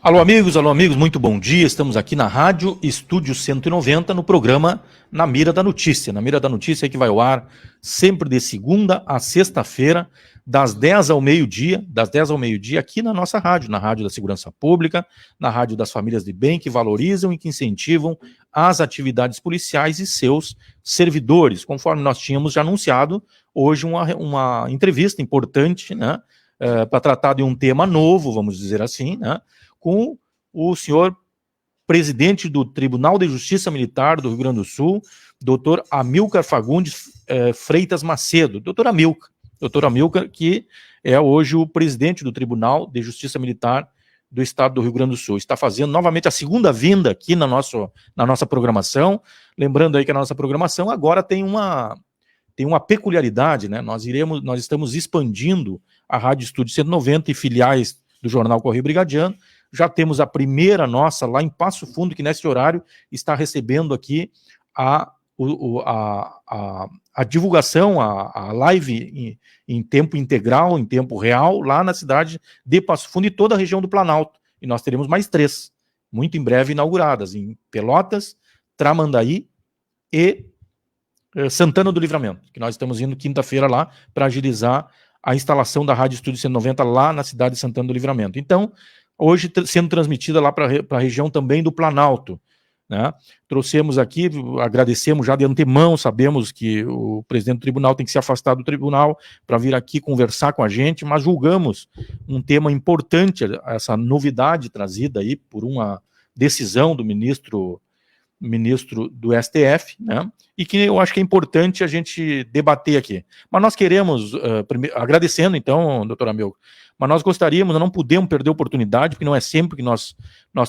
Alô amigos, muito bom dia. Estamos aqui na Rádio Estúdio 190, no programa Na Mira da Notícia. Na Mira da Notícia que vai ao ar sempre de segunda a sexta-feira, das 10 ao meio-dia, aqui na nossa rádio, na Rádio da Segurança Pública, na Rádio das Famílias de Bem, que valorizam e que incentivam as atividades policiais e seus servidores, conforme nós tínhamos já anunciado hoje uma entrevista importante, né, para tratar de um tema novo, vamos dizer assim, né, com o senhor presidente do Tribunal de Justiça Militar do Rio Grande do Sul, doutor Amilcar Fagundes Freitas Macedo. Doutor Amilcar, que é hoje o presidente do Tribunal de Justiça Militar do Estado do Rio Grande do Sul. Está fazendo novamente a segunda vinda aqui na nossa programação. Lembrando aí que a nossa programação agora tem uma peculiaridade, né? Nós estamos expandindo a Rádio Estúdio 190 e filiais do Jornal Correio Brigadiano. Já temos a primeira nossa lá em Passo Fundo, que nesse horário está recebendo aqui a divulgação, a live em tempo integral, em tempo real, lá na cidade de Passo Fundo e toda a região do Planalto. E nós teremos mais 3, muito em breve inauguradas, em Pelotas, Tramandaí e Santana do Livramento, que nós estamos indo quinta-feira lá para agilizar a instalação da Rádio Estúdio 190 lá na cidade de Santana do Livramento. Então, hoje sendo transmitida lá para a região também do Planalto, né? Trouxemos aqui, agradecemos já de antemão, sabemos que o presidente do tribunal tem que se afastar do tribunal para vir aqui conversar com a gente, mas julgamos um tema importante, essa novidade trazida aí por uma decisão do ministro do STF, né? E que eu acho que é importante a gente debater aqui. Mas nós queremos, agradecendo então, doutor Amilcar, mas nós gostaríamos, nós não podemos perder a oportunidade, porque não é sempre que nós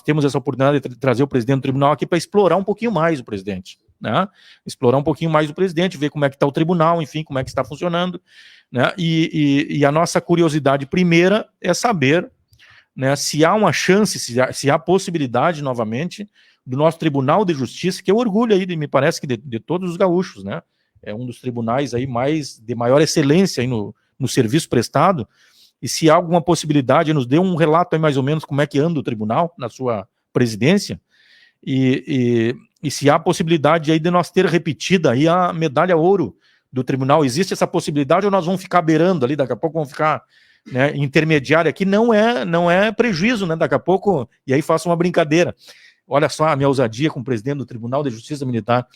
temos essa oportunidade de trazer o presidente do tribunal aqui para explorar um pouquinho mais o presidente, né? Explorar um pouquinho mais o presidente, ver como é que está o tribunal, enfim, como é que está funcionando, né? E a nossa curiosidade primeira é saber, né, se há uma chance, se há possibilidade novamente do nosso Tribunal de Justiça, que é o orgulho aí, me parece que de todos os gaúchos, né? É um dos tribunais aí de maior excelência aí no serviço prestado. E se há alguma possibilidade, nos dê um relato aí mais ou menos como é que anda o tribunal na sua presidência, e se há possibilidade aí de nós ter repetida aí a medalha ouro do tribunal. Existe essa possibilidade ou nós vamos ficar beirando ali, daqui a pouco vamos ficar, né, intermediário aqui? Não é prejuízo, né? Daqui a pouco, e aí faço uma brincadeira. Olha só a minha ousadia com o presidente do Tribunal de Justiça Militar.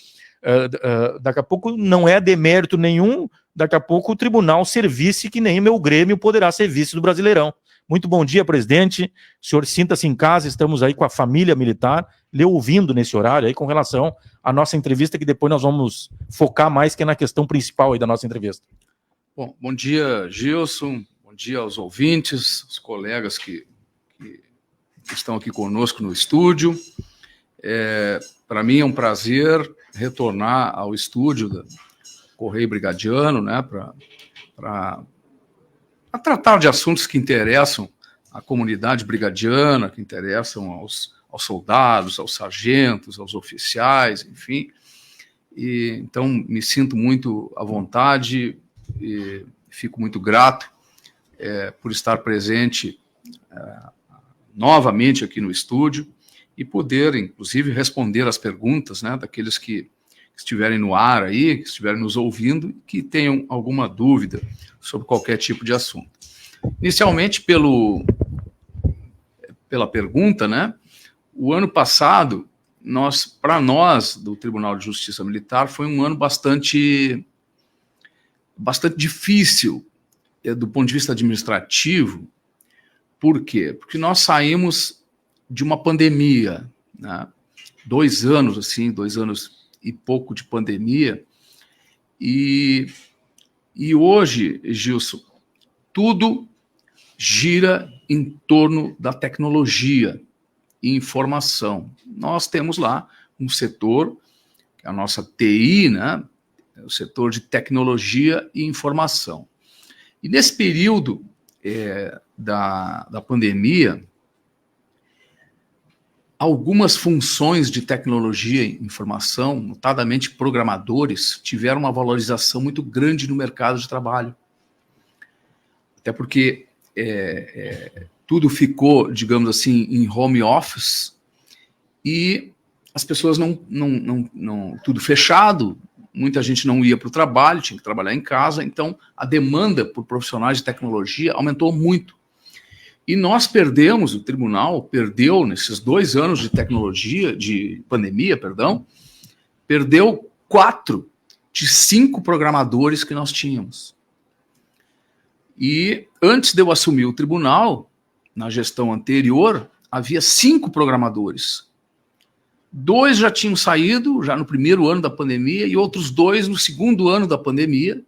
Daqui a pouco não é demérito nenhum, daqui a pouco o tribunal servisse que nem meu Grêmio poderá ser vice do Brasileirão. Muito bom dia, presidente. O senhor sinta-se em casa, estamos aí com a família militar, lhe ouvindo nesse horário aí com relação à nossa entrevista, que depois nós vamos focar mais que na questão principal aí da nossa entrevista. Bom dia, Gilson. Bom dia aos ouvintes, os colegas que estão aqui conosco no estúdio. Para mim é um prazer retornar ao estúdio do Correio Brigadiano, né, para tratar de assuntos que interessam à comunidade brigadiana, que interessam aos soldados, aos sargentos, aos oficiais, enfim. E, então, me sinto muito à vontade e fico muito grato por estar presente novamente aqui no estúdio e poder, inclusive, responder as perguntas, né, daqueles que estiverem no ar aí, que estiverem nos ouvindo e que tenham alguma dúvida sobre qualquer tipo de assunto. Inicialmente, pela pergunta, né, o ano passado, para nós, do Tribunal de Justiça Militar, foi um ano bastante difícil do ponto de vista administrativo. Por quê? Porque nós saímos de uma pandemia, né? 2 anos e pouco de pandemia, e hoje, Gilson, tudo gira em torno da tecnologia e informação. Nós temos lá um setor, que é a nossa TI, né? O setor de tecnologia e informação. E nesse período da pandemia, algumas funções de tecnologia e informação, notadamente programadores, tiveram uma valorização muito grande no mercado de trabalho. Até porque tudo ficou, digamos assim, em home office, e as pessoas tudo fechado, muita gente não ia para o trabalho, tinha que trabalhar em casa, então a demanda por profissionais de tecnologia aumentou muito. E nós o tribunal perdeu, nesses 2 anos de tecnologia, de pandemia, perdeu 4 de 5 programadores que nós tínhamos. E antes de eu assumir o tribunal, na gestão anterior, havia 5 programadores. 2 já tinham saído, já no primeiro ano da pandemia, e outros 2 no segundo ano da pandemia.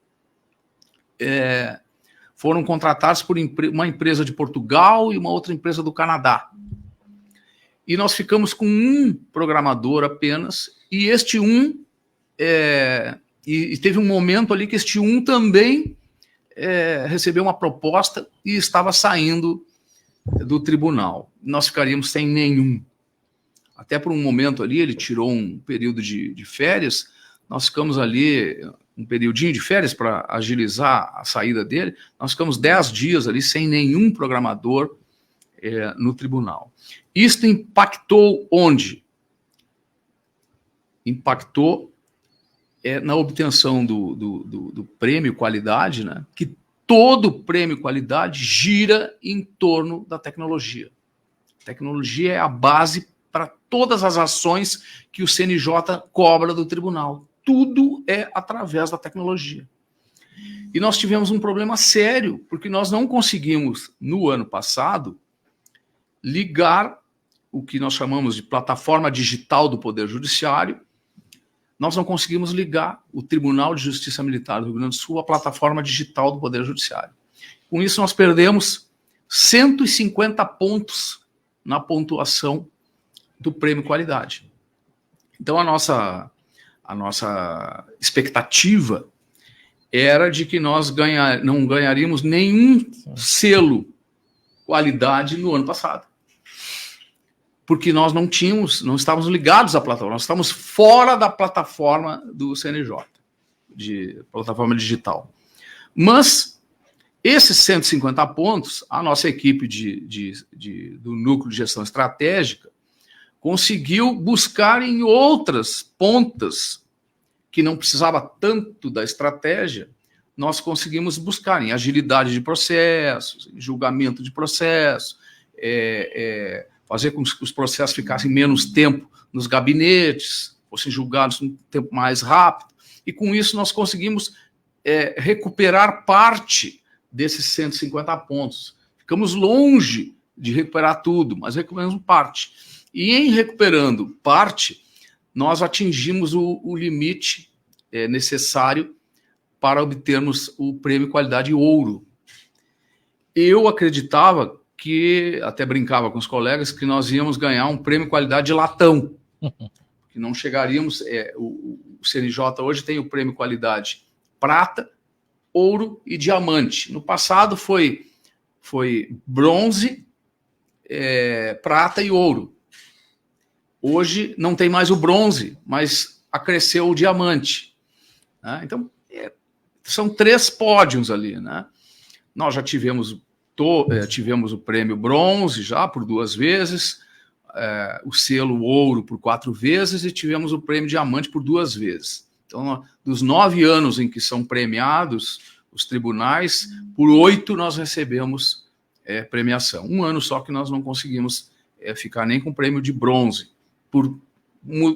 Foram contratados por uma empresa de Portugal e uma outra empresa do Canadá. E nós ficamos com 1 programador apenas, e este 1, e teve um momento ali que este 1 também recebeu uma proposta e estava saindo do tribunal. Nós ficaríamos sem nenhum. Até por um momento ali, ele tirou um período de férias, nós ficamos ali, um periodinho de férias para agilizar a saída dele, nós ficamos 10 dias ali sem nenhum programador no tribunal. Isto impactou onde? Impactou na obtenção do prêmio qualidade, né? Que todo prêmio qualidade gira em torno da tecnologia. A tecnologia é a base para todas as ações que o CNJ cobra do tribunal. Tudo é através da tecnologia. E nós tivemos um problema sério, porque nós não conseguimos, no ano passado, ligar o que nós chamamos de plataforma digital do Poder Judiciário. Nós não conseguimos ligar o Tribunal de Justiça Militar do Rio Grande do Sul à plataforma digital do Poder Judiciário. Com isso, nós perdemos 150 pontos na pontuação do prêmio qualidade. Então, a nossa expectativa era de que nós não ganharíamos nenhum selo qualidade no ano passado. Porque nós não estávamos ligados à plataforma, nós estávamos fora da plataforma do CNJ, de plataforma digital. Mas esses 150 pontos, a nossa equipe do Núcleo de Gestão Estratégica conseguiu buscar em outras pontas que não precisava tanto da estratégia, nós conseguimos buscar em agilidade de processos, em julgamento de processo, fazer com que os processos ficassem menos tempo nos gabinetes, fossem julgados num tempo mais rápido, e com isso nós conseguimos recuperar parte desses 150 pontos. Ficamos longe de recuperar tudo, mas recuperamos parte. E em recuperando parte, nós atingimos o limite necessário para obtermos o prêmio qualidade ouro. Eu acreditava que, até brincava com os colegas, que nós íamos ganhar um prêmio qualidade latão, que não chegaríamos... o CNJ hoje tem o prêmio qualidade prata, ouro e diamante. No passado foi bronze, prata e ouro. Hoje não tem mais o bronze, mas acresceu o diamante. Né? Então, são 3 pódios ali. Né? Nós já tivemos o prêmio bronze já por 2 vezes, o selo ouro por 4 vezes e tivemos o prêmio diamante por 2 vezes. Então, dos 9 anos em que são premiados os tribunais, por 8 nós recebemos premiação. Um ano só que nós não conseguimos ficar nem com o prêmio de bronze. Por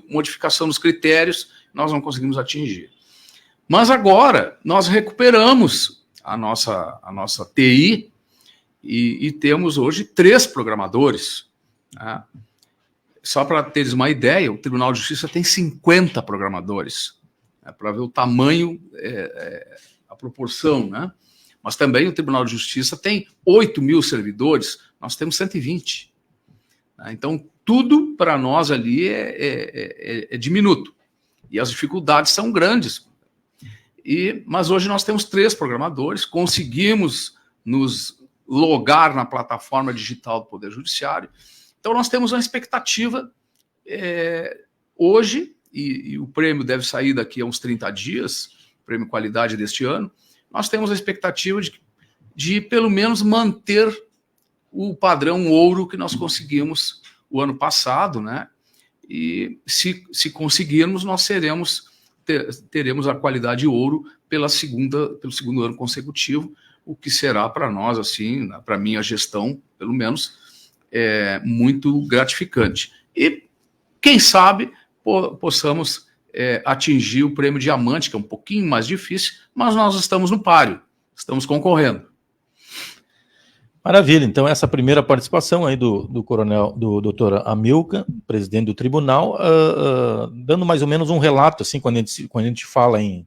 modificação dos critérios, nós não conseguimos atingir. Mas agora, nós recuperamos a nossa TI e temos hoje 3 programadores. Né? Só para teres uma ideia, o Tribunal de Justiça tem 50 programadores, para ver o tamanho, a proporção. Né? Mas também o Tribunal de Justiça tem 8.000 servidores, nós temos 120. Então, tudo para nós ali é diminuto. E as dificuldades são grandes. Mas hoje nós temos 3 programadores, conseguimos nos logar na plataforma digital do Poder Judiciário. Então, nós temos uma expectativa hoje, e o prêmio deve sair daqui a uns 30 dias, prêmio qualidade deste ano, nós temos a expectativa de pelo menos manter o padrão ouro que nós conseguimos o ano passado, né? E se conseguirmos, nós teremos a qualidade ouro pelo segundo ano consecutivo, o que será para nós, assim, para minha gestão, pelo menos, muito gratificante. E, quem sabe, possamos atingir o prêmio Diamante, que é um pouquinho mais difícil, mas nós estamos no páreo, estamos concorrendo. Maravilha, então essa primeira participação aí do doutor Amilcar, presidente do tribunal, dando mais ou menos um relato, assim, quando a gente fala em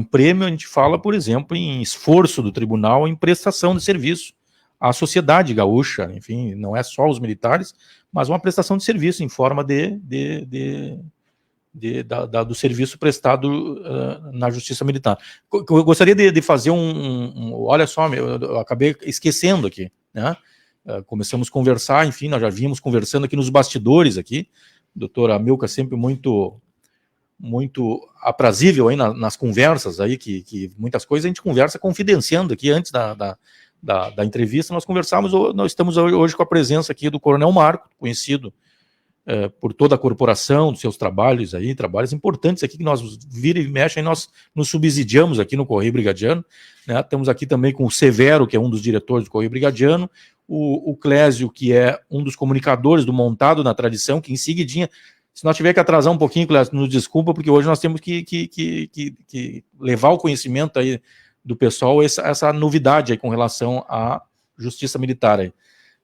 prêmio, a gente fala, por exemplo, em esforço do tribunal em prestação de serviço à sociedade gaúcha, enfim, não é só os militares, mas uma prestação de serviço em forma do serviço prestado na Justiça Militar. Eu gostaria de fazer olha só, eu acabei esquecendo aqui, né? Começamos a conversar, enfim, nós já vínhamos conversando aqui nos bastidores aqui, o doutor Amilcar sempre muito aprazível aí nas conversas aí, que muitas coisas a gente conversa confidenciando aqui antes da entrevista. Nós estamos hoje com a presença aqui do Coronel Marco, conhecido por toda a corporação, dos seus trabalhos aí, trabalhos importantes aqui que nós vira e mexe, nós nos subsidiamos aqui no Correio Brigadiano, né? Estamos aqui também com o Severo, que é um dos diretores do Correio Brigadiano, o Clésio, que é um dos comunicadores do Montado na Tradição, que em seguidinha, se nós tiver que atrasar um pouquinho, Clésio, nos desculpa, porque hoje nós temos que levar o conhecimento aí do pessoal, essa novidade aí com relação à Justiça Militar aí.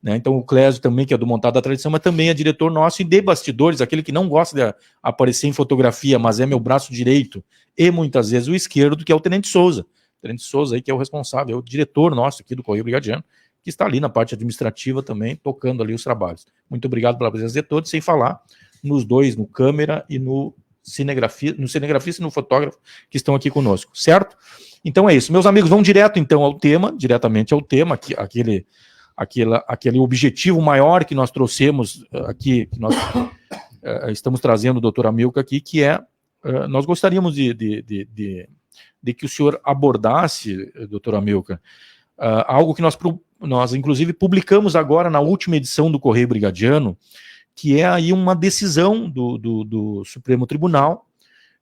Né? Então o Clésio também, que é do Montado da Tradição, mas também é diretor nosso e de bastidores, aquele que não gosta de aparecer em fotografia, mas é meu braço direito e muitas vezes o esquerdo, que é o Tenente Souza. O Tenente Souza aí, que é o responsável, é o diretor nosso aqui do Correio Brigadiano, que está ali na parte administrativa também, tocando ali os trabalhos. Muito obrigado pela presença de todos, sem falar nos dois, no câmera e no cinegrafista e no fotógrafo que estão aqui conosco, certo? Então é isso. Meus amigos, vamos diretamente ao tema, aquele objetivo maior que nós trouxemos aqui, que nós estamos trazendo o doutor Amilcar aqui, que é, nós gostaríamos de que o senhor abordasse, doutor Amilcar, algo que nós inclusive publicamos agora na última edição do Correio Brigadiano, que é aí uma decisão do Supremo Tribunal,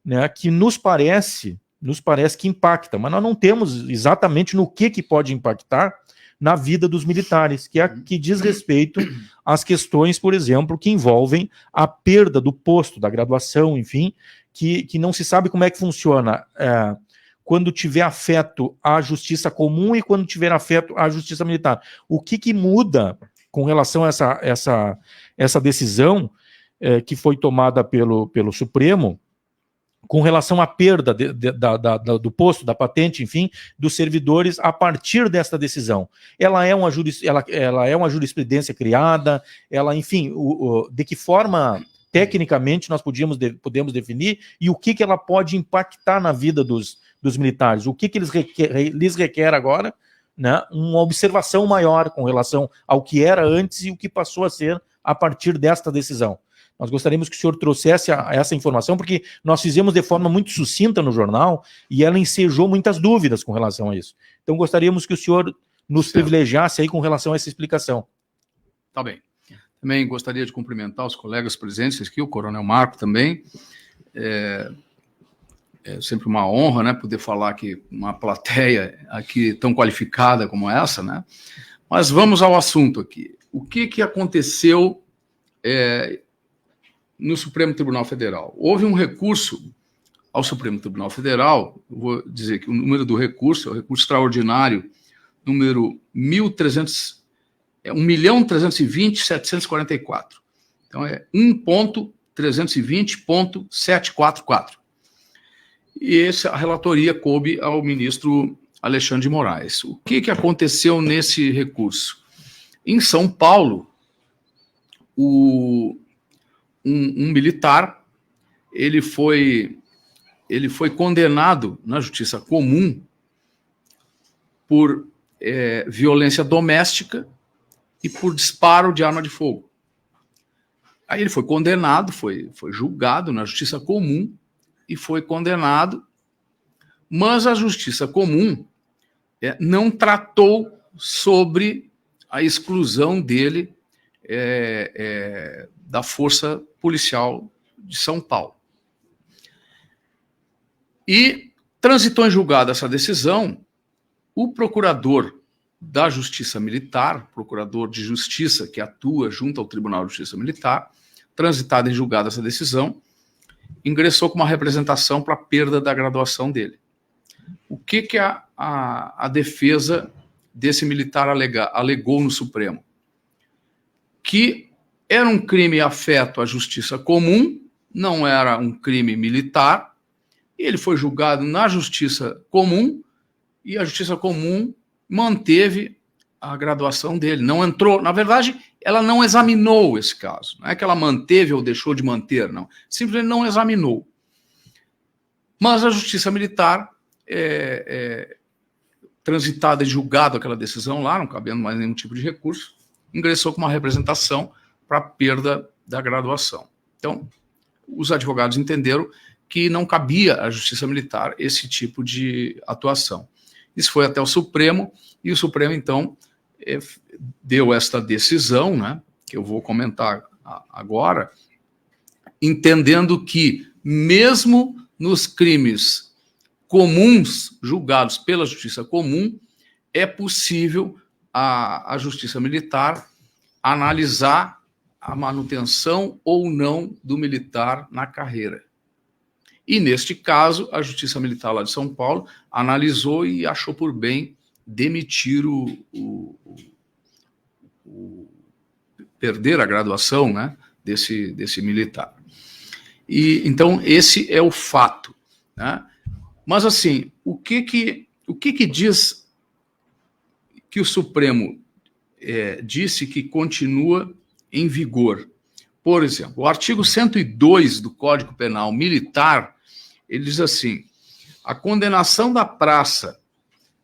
né, que nos parece que impacta, mas nós não temos exatamente no que pode impactar na vida dos militares, que diz respeito às questões, por exemplo, que envolvem a perda do posto, da graduação, enfim, que não se sabe como é que funciona quando tiver afeto à justiça comum e quando tiver afeto à justiça militar. O que muda com relação a essa decisão que foi tomada pelo Supremo, com relação à perda do posto, da patente, enfim, dos servidores a partir desta decisão. Ela é uma jurisprudência criada, enfim, de que forma, tecnicamente, nós podemos definir e o que ela pode impactar na vida dos militares, o que lhes requer agora, né, uma observação maior com relação ao que era antes e o que passou a ser a partir desta decisão. Nós gostaríamos que o senhor trouxesse essa informação, porque nós fizemos de forma muito sucinta no jornal e ela ensejou muitas dúvidas com relação a isso. Então gostaríamos que o senhor nos privilegiasse aí com relação a essa explicação. Tá bem. Também gostaria de cumprimentar os colegas presentes aqui, o Coronel Marco também. É sempre uma honra, né, poder falar aqui com uma plateia aqui tão qualificada como essa, né? Mas vamos ao assunto aqui. O que aconteceu no Supremo Tribunal Federal? Houve um recurso ao Supremo Tribunal Federal, eu vou dizer que o número do recurso é o recurso extraordinário, número 1.320.744. Então é 1.320.744. E a relatoria coube ao ministro Alexandre de Moraes. O que aconteceu nesse recurso? Em São Paulo, um militar, ele foi condenado na justiça comum por violência doméstica e por disparo de arma de fogo. Aí ele foi condenado, foi julgado na justiça comum e foi condenado, mas a justiça comum não tratou sobre a exclusão dele da Força Policial de São Paulo. E transitou em julgado essa decisão o procurador da Justiça Militar, procurador de Justiça que atua junto ao Tribunal de Justiça Militar, transitada em julgado essa decisão, ingressou com uma representação para a perda da graduação dele. O que a defesa desse militar alegou no Supremo? Que era um crime afeto à justiça comum, não era um crime militar, e ele foi julgado na justiça comum, e a justiça comum manteve a graduação dele. Não entrou, na verdade, ela não examinou esse caso. Não é que ela manteve ou deixou de manter, não. Simplesmente não examinou. Mas a justiça militar, transitada e julgado aquela decisão lá, não cabendo mais nenhum tipo de recurso, ingressou com uma representação para a perda da graduação. Então, os advogados entenderam que não cabia à justiça militar esse tipo de atuação. Isso foi até o Supremo, e o Supremo, então, deu esta decisão, né, que eu vou comentar agora, entendendo que, mesmo nos crimes comuns julgados pela justiça comum, é possível a justiça militar analisar a manutenção ou não do militar na carreira. E, neste caso, a Justiça Militar lá de São Paulo analisou e achou por bem demitir perder a graduação, né, desse militar. E então esse é o fato, né? Mas assim, o que diz que o Supremo disse que continua em vigor? Por exemplo, o artigo 102 do Código Penal Militar, ele diz assim: a condenação da praça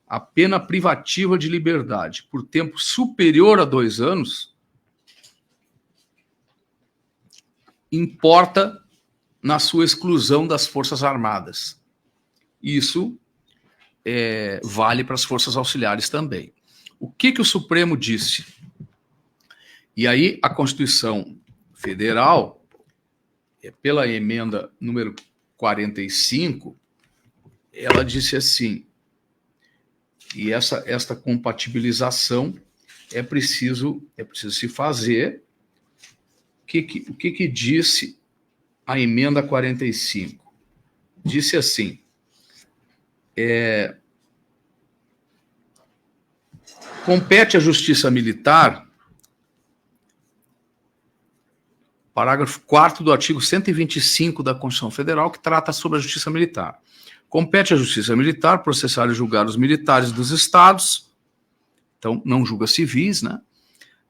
à pena privativa de liberdade por tempo superior a 2 anos importa na sua exclusão das Forças Armadas. Isso vale para as Forças Auxiliares também. O que o Supremo disse? E aí a Constituição Federal, pela emenda número 45, ela disse assim, e esta compatibilização é preciso se fazer. O que disse a emenda 45? Disse assim, compete à Justiça Militar, parágrafo 4º do artigo 125 da Constituição Federal, que trata sobre a Justiça Militar. Compete à Justiça Militar processar e julgar os militares dos estados, então não julga civis, né?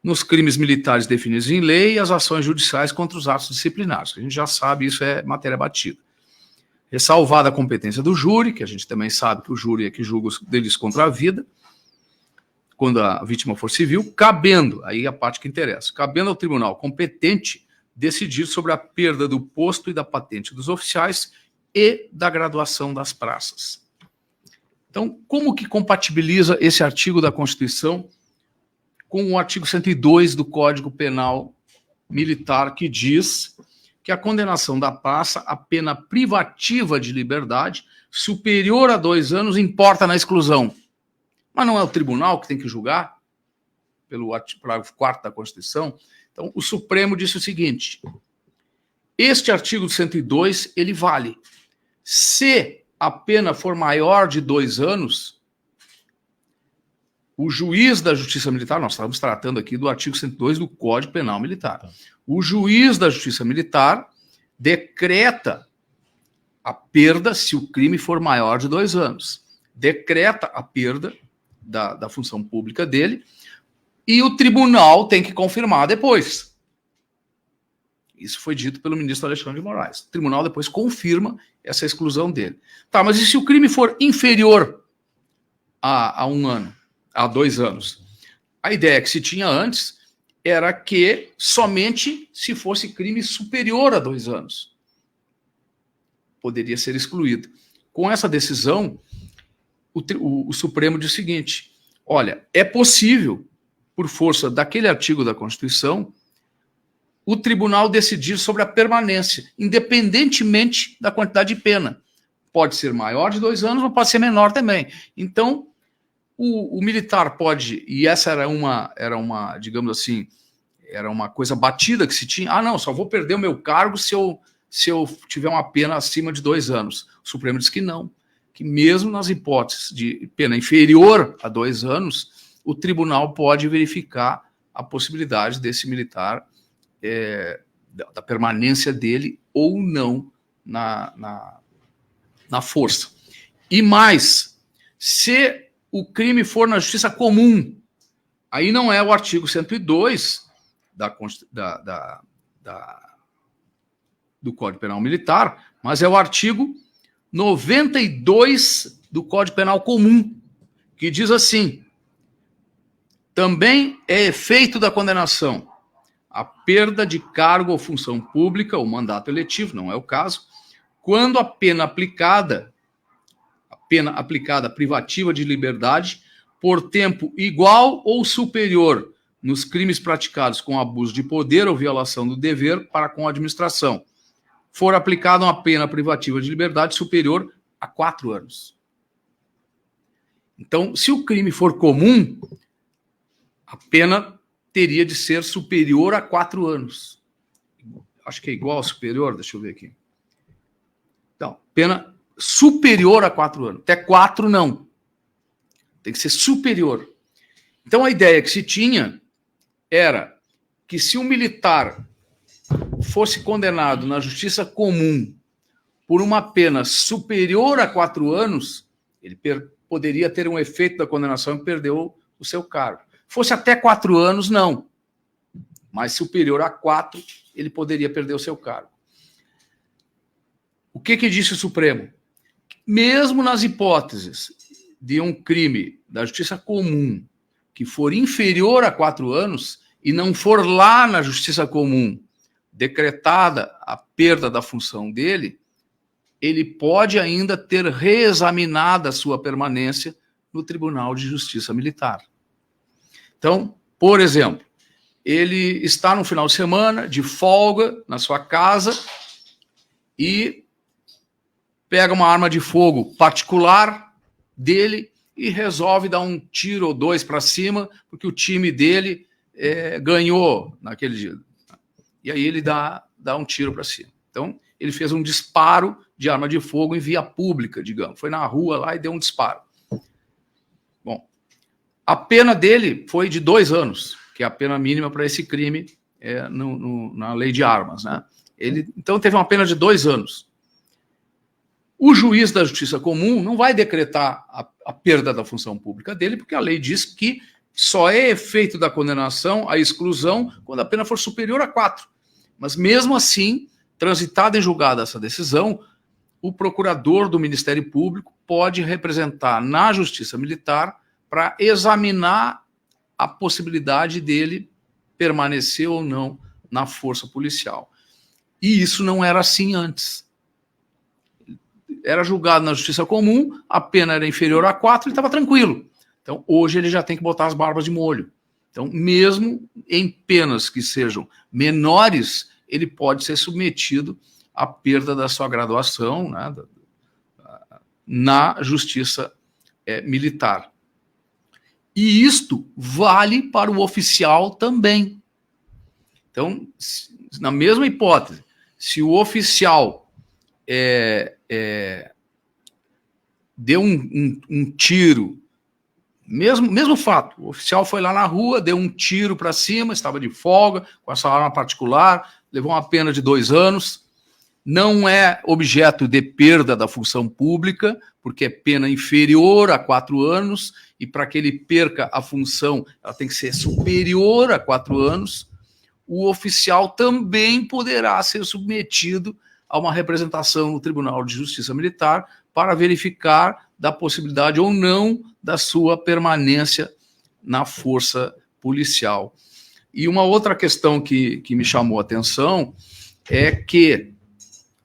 Nos crimes militares definidos em lei e as ações judiciais contra os atos disciplinares. A gente já sabe, isso é matéria batida. Ressalvada a competência do júri, que a gente também sabe que o júri é que julga os delitos contra a vida, quando a vítima for civil, cabendo, aí a parte que interessa, cabendo ao tribunal competente decidir sobre a perda do posto e da patente dos oficiais e da graduação das praças. Então, como que compatibiliza esse artigo da Constituição com o artigo 102 do Código Penal Militar, que diz que a condenação da praça à pena privativa de liberdade superior a 2 anos importa na exclusão? Mas não é o tribunal que tem que julgar, pelo parágrafo 4º da Constituição? Então, o Supremo disse o seguinte: este artigo 102, ele vale. Se a pena for maior de 2 anos, o juiz da Justiça Militar, nós estamos tratando aqui do artigo 102 do Código Penal Militar, o juiz da Justiça Militar decreta a perda se o crime for maior de 2 anos. Decreta a perda da função pública dele e o tribunal tem que confirmar depois. Isso foi dito pelo ministro Alexandre de Moraes. O tribunal depois confirma essa exclusão dele. Tá, mas e se o crime for inferior a 1 ano? Há 2 anos. A ideia que se tinha antes era que somente se fosse crime superior a 2 anos poderia ser excluído. Com essa decisão, o Supremo diz o seguinte: olha, é possível por força daquele artigo da Constituição, o tribunal decidir sobre a permanência, independentemente da quantidade de pena. Pode ser maior de 2 anos, ou pode ser menor também. Então, o militar pode, e essa era uma, digamos assim, era uma coisa batida que se tinha, não, só vou perder o meu cargo se eu tiver uma pena acima de 2 anos. O Supremo diz que não, que mesmo nas hipóteses de pena inferior a 2 anos, o tribunal pode verificar a possibilidade desse militar, da permanência dele ou não na força. E mais, se o crime for na justiça comum, aí não é o artigo 102 do Código Penal Militar, mas é o artigo 92 do Código Penal Comum, que diz assim: também é efeito da condenação a perda de cargo ou função pública, ou mandato eletivo, não é o caso, quando a pena aplicada privativa de liberdade por tempo igual ou superior nos crimes praticados com abuso de poder ou violação do dever para com a administração, for aplicada uma pena privativa de liberdade superior a 4 anos. Então, se o crime for comum, a pena teria de ser superior a 4 anos. Acho que é igual ao superior, deixa eu ver aqui. Então, pena superior a 4 anos. Até 4 não. Tem que ser superior. Então, a ideia que se tinha era que se um militar fosse condenado na justiça comum por uma pena superior a 4 anos, ele poderia ter um efeito da condenação e perdeu o seu cargo. Fosse até 4 anos, não. Mas superior a 4, ele poderia perder o seu cargo. O que disse o Supremo? Mesmo nas hipóteses de um crime da justiça comum que for inferior a 4 anos e não for lá na justiça comum decretada a perda da função dele, ele pode ainda ter reexaminado a sua permanência no Tribunal de Justiça Militar. Então, por exemplo, ele está no final de semana, de folga, na sua casa, e pega uma arma de fogo particular dele e resolve dar um tiro ou 2 para cima, porque o time dele ganhou naquele dia. E aí ele dá um tiro para cima. Então, ele fez um disparo de arma de fogo em via pública, digamos. Foi na rua lá e deu um disparo. Bom, a pena dele foi de 2 anos, que é a pena mínima para esse crime na lei de armas, né? Ele, então, teve uma pena de 2 anos. O juiz da justiça comum não vai decretar a perda da função pública dele, porque a lei diz que só é efeito da condenação a exclusão quando a pena for superior a 4. Mas, mesmo assim, transitada em julgado essa decisão, o procurador do Ministério Público pode representar na Justiça Militar para examinar a possibilidade dele permanecer ou não na força policial. E isso não era assim antes. Era julgado na Justiça Comum, a pena era inferior a 4, ele estava tranquilo. Então, hoje ele já tem que botar as barbas de molho. Então, mesmo em penas que sejam menores, ele pode ser submetido à perda da sua graduação, né, na Justiça Militar. E isto vale para o oficial também. Então, na mesma hipótese, se o oficial deu um tiro, mesmo fato, o oficial foi lá na rua, deu um tiro para cima, estava de folga, com essa arma particular, levou uma pena de 2 anos, não é objeto de perda da função pública, porque é pena inferior a 4 anos, e para que ele perca a função, ela tem que ser superior a 4 anos, o oficial também poderá ser submetido a uma representação no Tribunal de Justiça Militar para verificar da possibilidade ou não da sua permanência na força policial. E uma outra questão que me chamou a atenção é que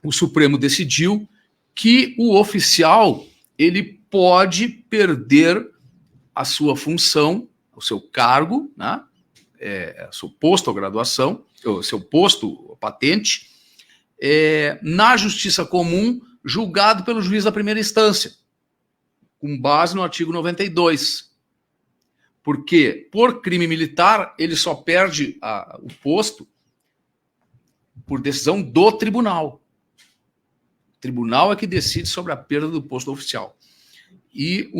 o Supremo decidiu que o oficial ele pode perder a sua função, o seu cargo, né? Seu posto ou graduação, o seu posto, patente, na justiça comum, julgado pelo juiz da primeira instância, com base no artigo 92. Porque, por crime militar, ele só perde o posto por decisão do tribunal. O tribunal é que decide sobre a perda do posto oficial. E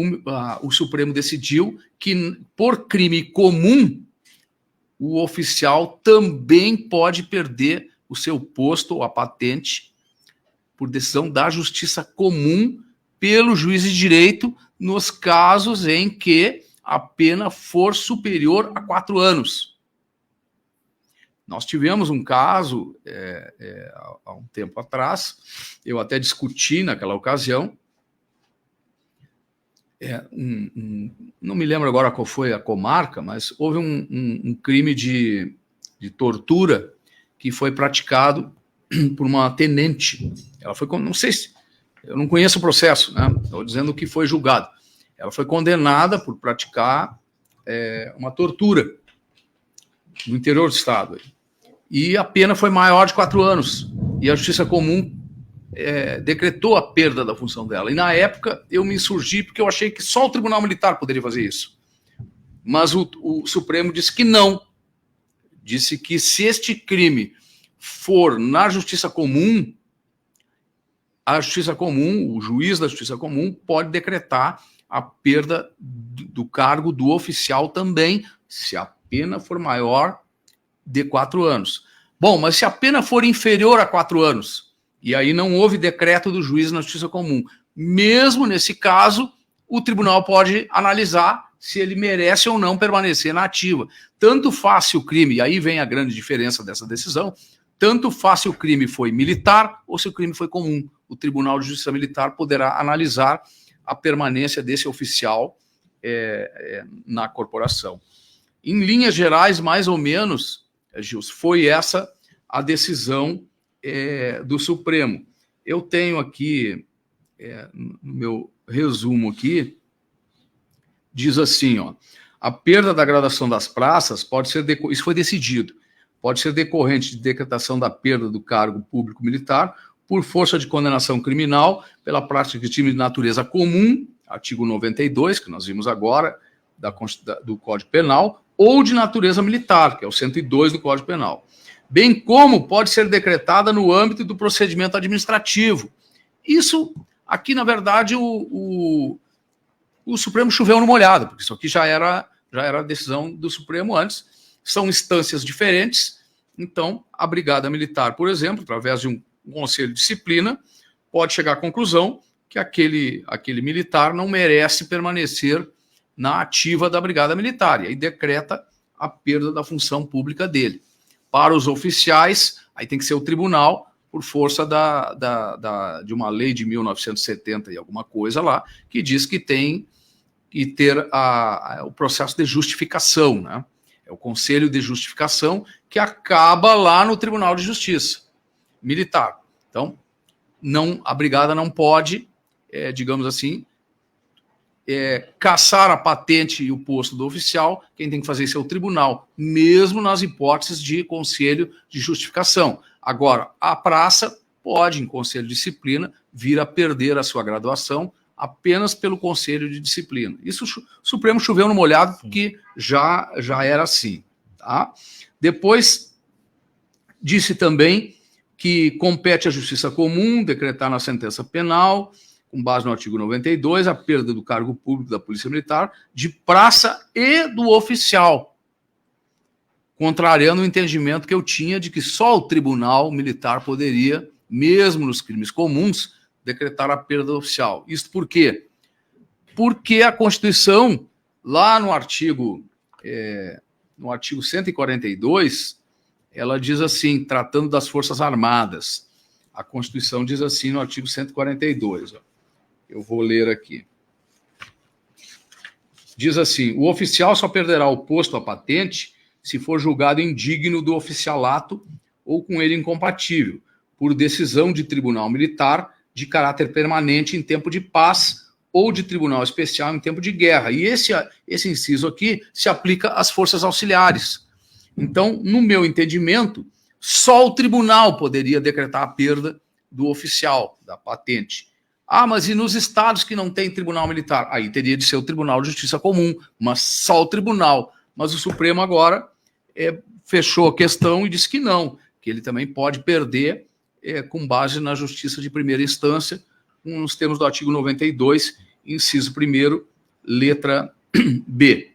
o Supremo decidiu que, por crime comum, o oficial também pode perder o seu posto ou a patente por decisão da justiça comum pelo juiz de direito nos casos em que a pena for superior a 4 anos. Nós tivemos um caso, há um tempo atrás, eu até discuti naquela ocasião, não me lembro agora qual foi a comarca, mas houve um crime de tortura que foi praticado por uma tenente. Ela foi, não sei se, eu não conheço o processo, né? Estou dizendo que foi julgado. Ela foi condenada por praticar uma tortura no interior do estado. E a pena foi maior de 4 anos. E a Justiça Comum decretou a perda da função dela. E na época eu me insurgi porque eu achei que só o Tribunal Militar poderia fazer isso. Mas o Supremo disse que não. Disse que se este crime for na Justiça Comum, a Justiça Comum, o juiz da Justiça Comum, pode decretar a perda do cargo do oficial também, se a pena for maior de 4 anos. Bom, mas se a pena for inferior a 4 anos, e aí não houve decreto do juiz na Justiça Comum, mesmo nesse caso, o tribunal pode analisar se ele merece ou não permanecer na ativa. Tanto faz se o crime, e aí vem a grande diferença dessa decisão, tanto faz se o crime foi militar ou se o crime foi comum. O Tribunal de Justiça Militar poderá analisar a permanência desse oficial na corporação. Em linhas gerais, mais ou menos, Gilson, foi essa a decisão do Supremo. Eu tenho aqui, no meu resumo aqui, diz assim, ó, a perda da graduação das praças pode ser, isso foi decidido, pode ser decorrente de decretação da perda do cargo público militar por força de condenação criminal pela prática de crime de natureza comum, artigo 92, que nós vimos agora, do Código Penal, ou de natureza militar, que é o 102 do Código Penal. Bem como pode ser decretada no âmbito do procedimento administrativo. Isso, aqui, na verdade, o Supremo choveu no molhado, porque isso aqui já era a decisão do Supremo antes, são instâncias diferentes, então a Brigada Militar, por exemplo, através de um conselho de disciplina, pode chegar à conclusão que aquele militar não merece permanecer na ativa da Brigada Militar, e aí decreta a perda da função pública dele. Para os oficiais, aí tem que ser o tribunal, por força de uma lei de 1970 e alguma coisa lá, que diz que tem que ter o processo de justificação, né? É o Conselho de Justificação que acaba lá no Tribunal de Justiça Militar. Então, a Brigada não pode, digamos assim, caçar a patente e o posto do oficial. Quem tem que fazer isso é o tribunal, mesmo nas hipóteses de Conselho de Justificação. Agora, a praça pode, em Conselho de Disciplina, vir a perder a sua graduação apenas pelo Conselho de Disciplina. Isso o Supremo choveu no molhado, porque já era assim. Tá? Depois, disse também que compete à Justiça Comum decretar na sentença penal, com base no artigo 92, a perda do cargo público da Polícia Militar, de praça e do oficial, contrariando o entendimento que eu tinha de que só o Tribunal Militar poderia, mesmo nos crimes comuns, decretar a perda do oficial. Isso por quê? Porque a Constituição, lá no artigo 142, ela diz assim, tratando das Forças Armadas. A Constituição diz assim no artigo 142, ó. Eu vou ler aqui. Diz assim, o oficial só perderá o posto à patente se for julgado indigno do oficialato ou com ele incompatível, por decisão de tribunal militar de caráter permanente em tempo de paz ou de tribunal especial em tempo de guerra. E esse inciso aqui se aplica às forças auxiliares. Então, no meu entendimento, só o tribunal poderia decretar a perda do oficial, da patente. Ah, mas e nos estados que não tem tribunal militar? Aí teria de ser o Tribunal de Justiça Comum, mas só o tribunal. Mas o Supremo agora fechou a questão e disse que não, que ele também pode perder com base na justiça de primeira instância, nos termos do artigo 92, inciso 1º, letra B.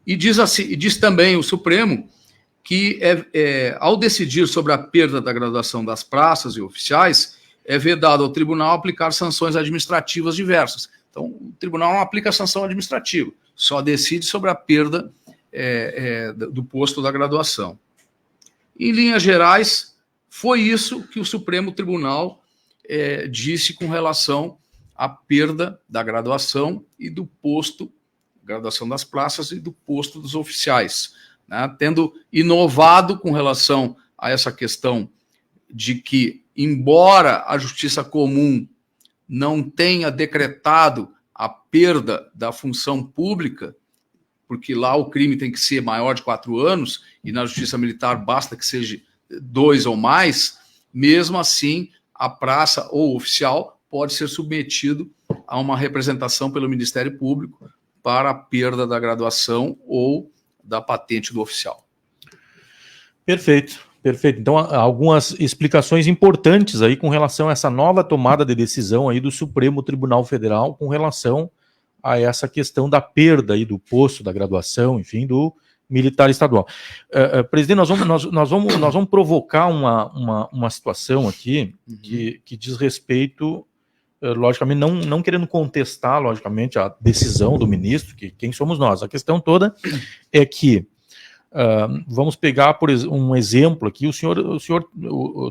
E diz também o Supremo que, ao decidir sobre a perda da graduação das praças e oficiais, é vedado ao tribunal aplicar sanções administrativas diversas. Então, o tribunal não aplica sanção administrativa, só decide sobre a perda do posto da graduação. Em linhas gerais, foi isso que o Supremo Tribunal disse com relação à perda da graduação e do posto, graduação das praças e do posto dos oficiais, né? Tendo inovado com relação a essa questão de que, embora a Justiça Comum não tenha decretado a perda da função pública, porque lá o crime tem que ser maior de 4 anos, e na Justiça Militar basta que seja 2 ou mais, mesmo assim, a praça ou oficial pode ser submetido a uma representação pelo Ministério Público para a perda da graduação ou da patente do oficial. Perfeito, perfeito. Então, algumas explicações importantes aí com relação a essa nova tomada de decisão aí do Supremo Tribunal Federal com relação a essa questão da perda aí do posto da graduação, enfim, do militar estadual. Presidente, nós vamos provocar uma situação aqui que diz respeito, logicamente, não querendo contestar, logicamente, a decisão do ministro, que quem somos nós. A questão toda é que, vamos pegar por um exemplo aqui, o senhor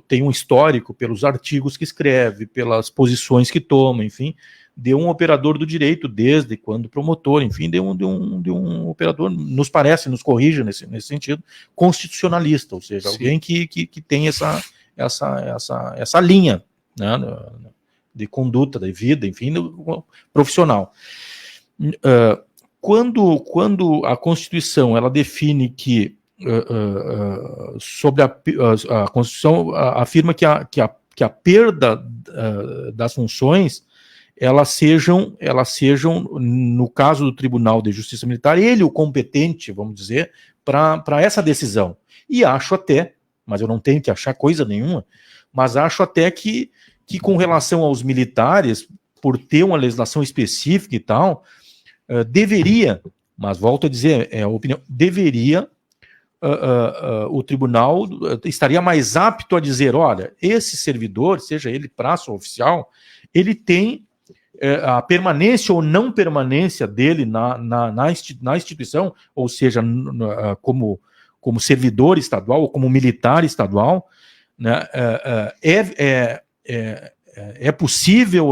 tem um histórico pelos artigos que escreve, pelas posições que toma, enfim, de um operador do direito, desde quando promotor, enfim, de um operador, nos parece, nos corrija nesse sentido, constitucionalista, ou seja, sim, alguém que tem essa linha, né, de conduta, de vida, enfim, profissional. Quando a Constituição ela define que sobre a Constituição afirma que a perda das funções elas sejam, no caso do Tribunal de Justiça Militar, ele o competente, vamos dizer, para essa decisão. E acho até, mas eu não tenho que achar coisa nenhuma, mas acho até que com relação aos militares, por ter uma legislação específica e tal, deveria, mas volto a dizer, é a opinião, deveria, o tribunal estaria mais apto a dizer, olha, esse servidor, seja ele praça ou oficial, ele tem a permanência ou não permanência dele na instituição, ou seja, como servidor estadual ou como militar estadual, né, é possível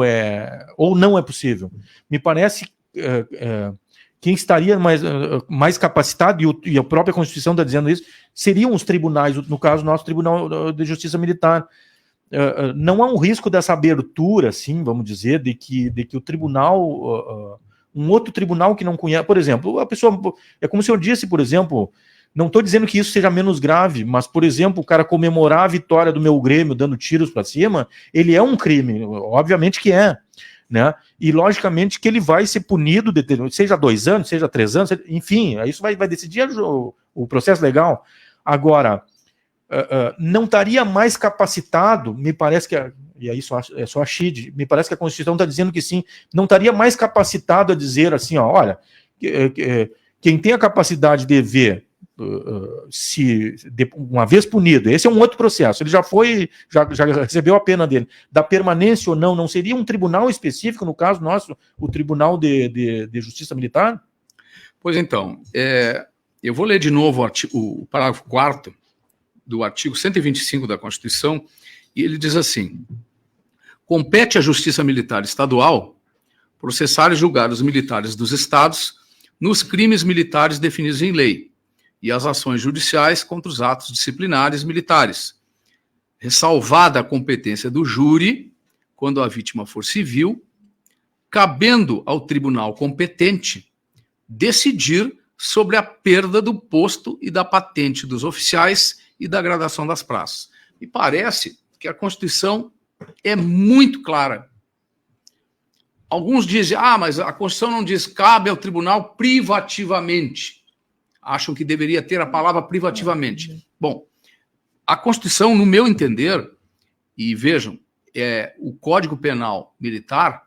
ou não é possível? Me parece quem estaria mais capacitado, e a própria Constituição está dizendo isso, seriam os tribunais, no caso, nosso Tribunal de Justiça Militar. Não há um risco dessa abertura, assim, vamos dizer, de que o tribunal, um outro tribunal que não conhece, por exemplo, a pessoa, é como o senhor disse, por exemplo, não estou dizendo que isso seja menos grave, mas, por exemplo, o cara comemorar a vitória do meu Grêmio dando tiros para cima, ele é um crime, obviamente que é, né? E logicamente que ele vai ser punido, seja 2 anos, seja 3 anos, enfim, isso vai decidir o processo legal. Agora, não estaria mais capacitado, me parece que, e aí é só a CHID, me parece que a Constituição está dizendo que sim, não estaria mais capacitado a dizer assim, ó, olha, quem tem a capacidade de ver uma vez punido, esse é um outro processo, ele já recebeu a pena dele, da permanência ou não seria um tribunal específico, no caso nosso, o Tribunal de Justiça Militar? Pois então, eu vou ler de novo o parágrafo 4º do artigo 125 da Constituição, e ele diz assim: compete à Justiça Militar Estadual processar e julgar os militares dos estados nos crimes militares definidos em lei e as ações judiciais contra os atos disciplinares militares, ressalvada a competência do júri, quando a vítima for civil, cabendo ao tribunal competente decidir sobre a perda do posto e da patente dos oficiais e da gradação das praças. Me parece que a Constituição é muito clara. Alguns dizem, mas a Constituição não diz cabe ao tribunal privativamente. Acham que deveria ter a palavra privativamente. Bom, a Constituição, no meu entender, e vejam, o Código Penal Militar,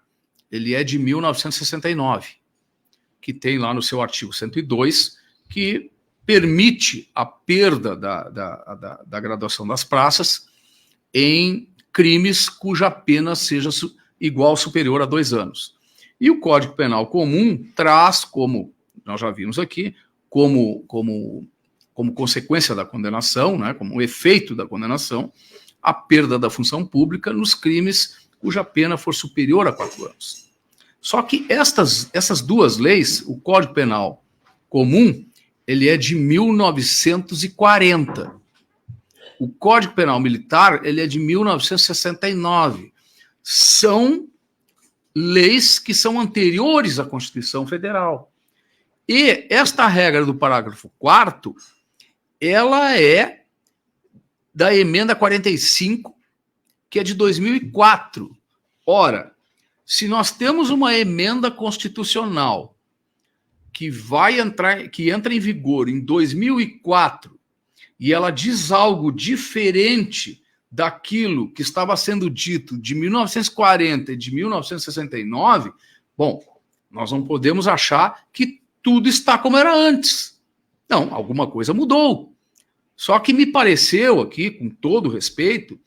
ele é de 1969, que tem lá no seu artigo 102, que permite a perda da graduação das praças em crimes cuja pena seja igual ou superior a 2 anos. E o Código Penal Comum traz, como nós já vimos aqui, como consequência da condenação, né, como efeito da condenação, a perda da função pública nos crimes cuja pena for superior a 4 anos. Só que essas duas leis, o Código Penal Comum, ele é de 1940. O Código Penal Militar, ele é de 1969. São leis que são anteriores à Constituição Federal. E esta regra do parágrafo 4º, ela é da emenda 45, que é de 2004. Ora, se nós temos uma emenda constitucional que entra em vigor em 2004 e ela diz algo diferente daquilo que estava sendo dito de 1940 e de 1969, bom, nós não podemos achar que tudo está como era antes. Não, alguma coisa mudou. Só que me pareceu aqui, com todo respeito,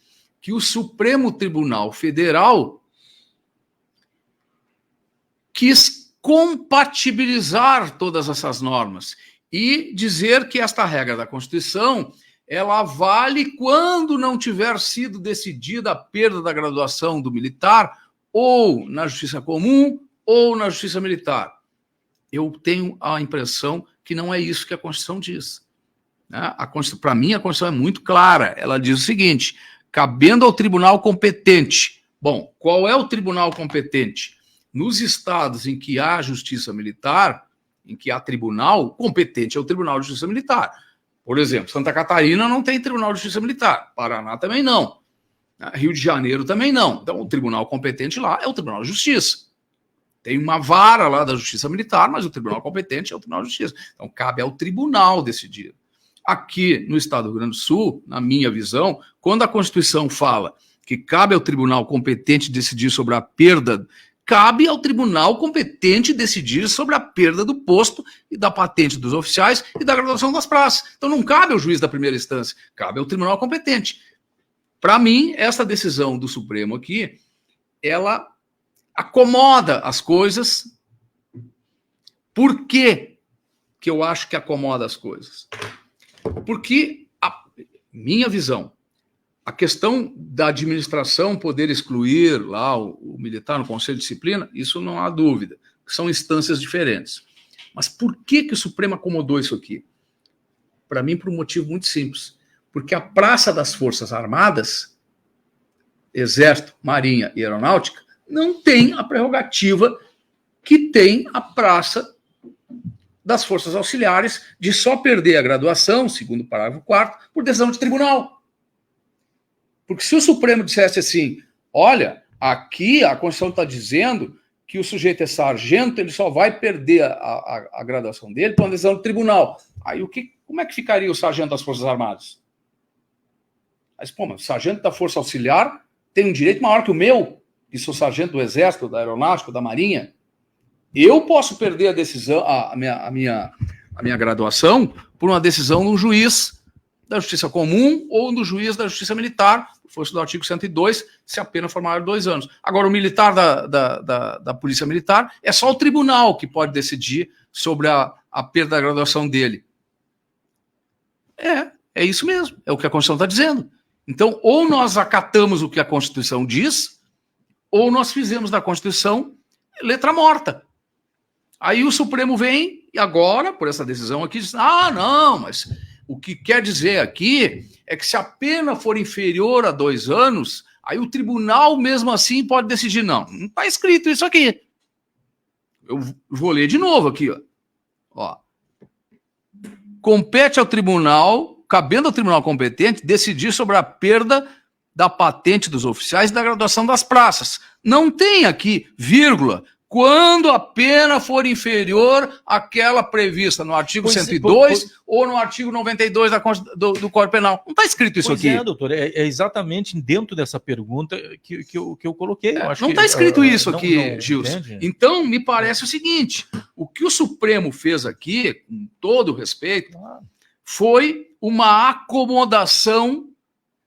que o Supremo Tribunal Federal quis compatibilizar todas essas normas e dizer que esta regra da Constituição, ela vale quando não tiver sido decidida a perda da graduação do militar ou na Justiça Comum ou na Justiça Militar. Eu tenho a impressão que não é isso que a Constituição diz. Para mim, a Constituição é muito clara. Ela diz o seguinte, cabendo ao tribunal competente. Bom, qual é o tribunal competente? Nos estados em que há justiça militar, em que há tribunal, competente é o Tribunal de Justiça Militar. Por exemplo, Santa Catarina não tem Tribunal de Justiça Militar, Paraná também não, Rio de Janeiro também não. Então, o tribunal competente lá é o Tribunal de Justiça. Tem uma vara lá da Justiça Militar, mas o tribunal competente é o Tribunal de Justiça. Então, cabe ao tribunal decidir. Aqui no estado do Rio Grande do Sul, na minha visão, quando a Constituição fala que cabe ao tribunal competente decidir sobre a perda, cabe ao tribunal competente decidir sobre a perda do posto e da patente dos oficiais e da graduação das praças. Então não cabe ao juiz da primeira instância, cabe ao tribunal competente. Para mim, essa decisão do Supremo aqui, ela acomoda as coisas. Por que eu acho que acomoda as coisas? Porque, minha visão, a questão da administração poder excluir lá o militar no Conselho de Disciplina, isso não há dúvida, são instâncias diferentes. Mas por que o Supremo acomodou isso aqui? Para mim, por um motivo muito simples. Porque a Praça das Forças Armadas, Exército, Marinha e Aeronáutica, não tem a prerrogativa que tem a Praça das Forças Auxiliares de só perder a graduação, segundo o parágrafo 4º, por decisão de tribunal. Porque se o Supremo dissesse assim, olha, aqui a Constituição está dizendo que o sujeito é sargento, ele só vai perder a graduação dele por uma decisão do tribunal. Aí como é que ficaria o sargento das Forças Armadas? Mas, mas o sargento da Força Auxiliar tem um direito maior que o meu, que sou sargento do Exército, da Aeronáutica, da Marinha. Eu posso perder a decisão, a minha graduação por uma decisão de um juiz da Justiça Comum ou do juiz da Justiça Militar, força do artigo 102, se a pena for maior de 2 anos. Agora, o militar da Polícia Militar é só o tribunal que pode decidir sobre a perda da graduação dele. É isso mesmo, é o que a Constituição está dizendo. Então, ou nós acatamos o que a Constituição diz, ou nós fizemos da Constituição letra morta. Aí o Supremo vem e agora, por essa decisão aqui, diz, não, mas o que quer dizer aqui é que se a pena for inferior a 2 anos, aí o tribunal mesmo assim pode decidir, não está escrito isso aqui. Eu vou ler de novo aqui, ó. Compete ao tribunal, cabendo ao tribunal competente, decidir sobre a perda da patente dos oficiais e da graduação das praças. Não tem aqui, vírgula, quando a pena for inferior àquela prevista no artigo 102 ou no artigo 92 do Código Penal. Não está escrito isso aqui. Doutor, é exatamente dentro dessa pergunta que eu coloquei. Eu acho não está escrito isso aqui, Gilson. Então, me parece o seguinte, o que o Supremo fez aqui, com todo respeito, foi uma acomodação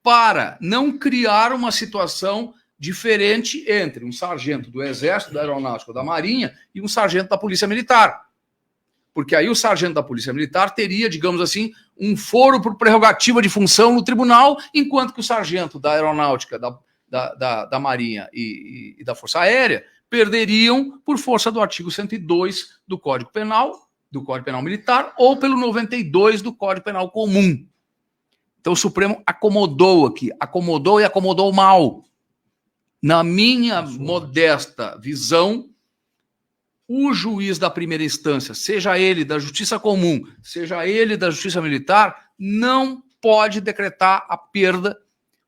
para não criar uma situação diferente entre um sargento do Exército, da Aeronáutica ou da Marinha e um sargento da Polícia Militar. Porque aí o sargento da Polícia Militar teria, digamos assim, um foro por prerrogativa de função no tribunal, enquanto que o sargento da Aeronáutica, da Marinha e da Força Aérea perderiam por força do artigo 102 do Código Penal Militar, ou pelo 92 do Código Penal Comum. Então o Supremo acomodou aqui, acomodou e acomodou mal. Na minha modesta visão, o juiz da primeira instância, seja ele da Justiça Comum, seja ele da Justiça Militar, não pode decretar a perda.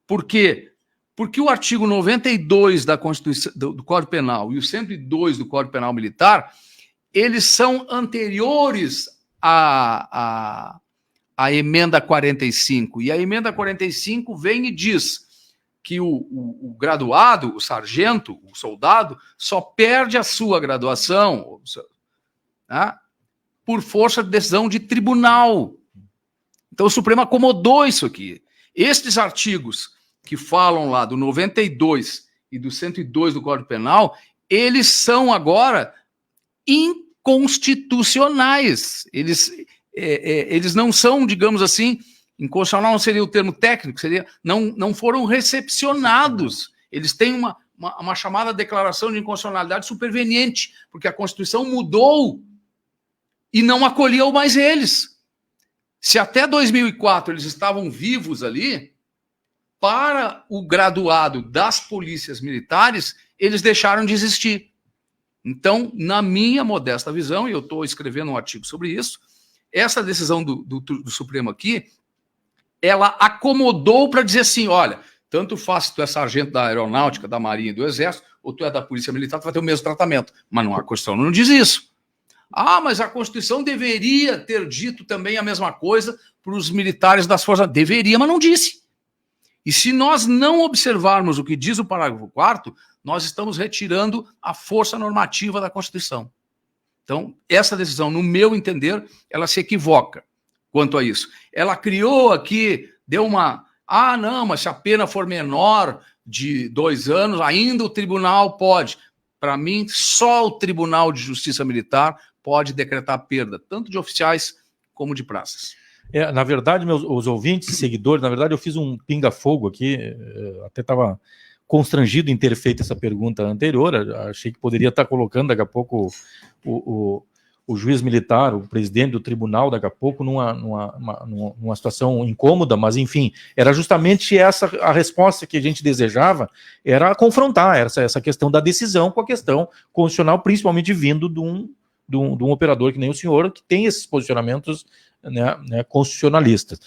Por quê? Porque o artigo 92 da Constituição, do Código Penal e o 102 do Código Penal Militar, eles são anteriores à emenda 45. E a emenda 45 vem e diz que o graduado, o sargento, o soldado, só perde a sua graduação, né, por força de decisão de tribunal. Então o Supremo acomodou isso aqui. Estes artigos que falam lá do 92 e do 102 do Código Penal, eles são agora inconstitucionais. Eles não são, digamos assim, inconstitucional não seria o termo técnico, seria não foram recepcionados. Eles têm uma chamada declaração de inconstitucionalidade superveniente, porque a Constituição mudou e não acolheu mais eles. Se até 2004 eles estavam vivos ali, para o graduado das polícias militares, eles deixaram de existir. Então, na minha modesta visão, e eu estou escrevendo um artigo sobre isso, essa decisão do Supremo aqui, ela acomodou para dizer assim, olha, tanto faz se tu é sargento da Aeronáutica, da Marinha e do Exército, ou tu é da Polícia Militar, tu vai ter o mesmo tratamento. Mas não, a Constituição não diz isso. Ah, mas a Constituição deveria ter dito também a mesma coisa para os militares das Forças Armadas. Deveria, mas não disse. E se nós não observarmos o que diz o parágrafo 4º, nós estamos retirando a força normativa da Constituição. Então, essa decisão, no meu entender, ela se equivoca quanto a isso. Ela criou aqui, deu uma... Ah, não, mas se a pena for menor de 2 anos, ainda o tribunal pode. Para mim, só o Tribunal de Justiça Militar pode decretar perda, tanto de oficiais como de praças. Na verdade, os ouvintes, seguidores, na verdade, eu fiz um pinga-fogo aqui, até estava constrangido em ter feito essa pergunta anterior, achei que poderia estar colocando daqui a pouco o juiz militar, o presidente do tribunal, daqui a pouco, numa situação incômoda, mas enfim, era justamente essa a resposta que a gente desejava, era confrontar essa questão da decisão com a questão constitucional, principalmente vindo de um operador que nem o senhor, que tem esses posicionamentos, né, constitucionalistas.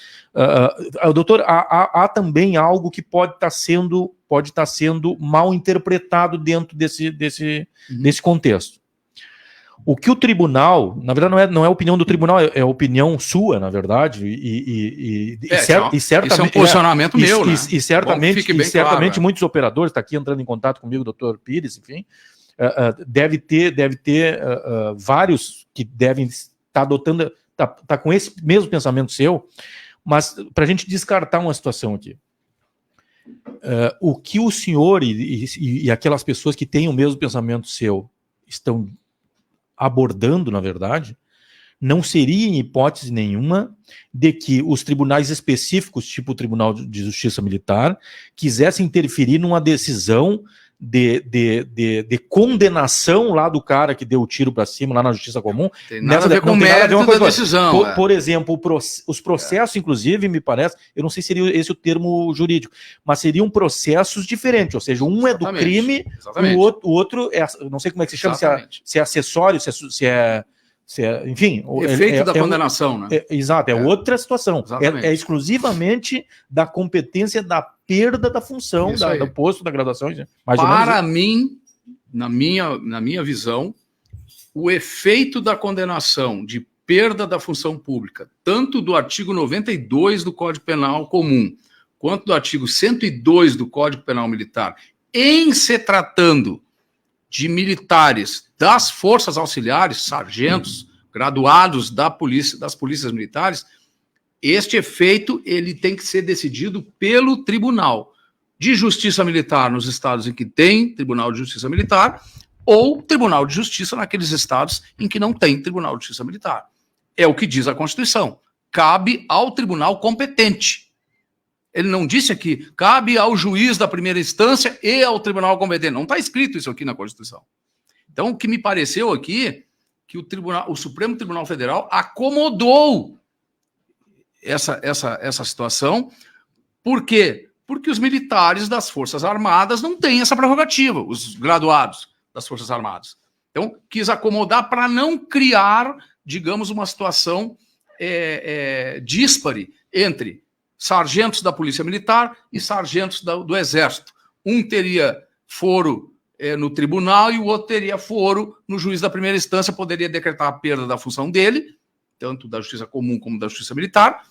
Doutor, há também algo que pode estar sendo mal interpretado dentro desse contexto. O que o tribunal, na verdade não é a opinião do tribunal, é a opinião sua, na verdade, certamente, isso é um posicionamento meu, né? E certamente muitos operadores, está aqui entrando em contato comigo, o doutor Pires, enfim, deve ter vários que devem estar adotando, tá com esse mesmo pensamento seu, mas para a gente descartar uma situação aqui, o que o senhor e aquelas pessoas que têm o mesmo pensamento seu estão abordando, na verdade, não seria em hipótese nenhuma de que os tribunais específicos, tipo o Tribunal de Justiça Militar, quisessem interferir numa decisão de condenação lá do cara que deu o tiro para cima lá na Justiça Comum. Tem nada a ver com o mérito da decisão. Por exemplo, os processos, inclusive, me parece, eu não sei se seria esse o termo jurídico, mas seriam processos diferentes, ou seja, um é do crime, o outro é, não sei como é que se chama, se é acessório, enfim... Efeito da condenação, né? Exato, é outra situação. É exclusivamente da competência da perda da função, do posto, da graduação. Para mim, na minha visão, o efeito da condenação de perda da função pública, tanto do artigo 92 do Código Penal Comum, quanto do artigo 102 do Código Penal Militar, em se tratando de militares das forças auxiliares, sargentos, graduados das polícias militares, este efeito ele tem que ser decidido pelo Tribunal de Justiça Militar nos estados em que tem Tribunal de Justiça Militar ou Tribunal de Justiça naqueles estados em que não tem Tribunal de Justiça Militar. É o que diz a Constituição. Cabe ao tribunal competente. Ele não disse aqui, cabe ao juiz da primeira instância e ao tribunal competente. Não está escrito isso aqui na Constituição. Então, o que me pareceu aqui, que o Supremo Tribunal Federal acomodou essa situação. Por quê? Porque os militares das Forças Armadas não têm essa prerrogativa, os graduados das Forças Armadas. Então, quis acomodar para não criar, digamos, uma situação díspare entre sargentos da Polícia Militar e sargentos do Exército. Um teria foro no tribunal e o outro teria foro no juiz da primeira instância, poderia decretar a perda da função dele, tanto da Justiça Comum como da Justiça Militar,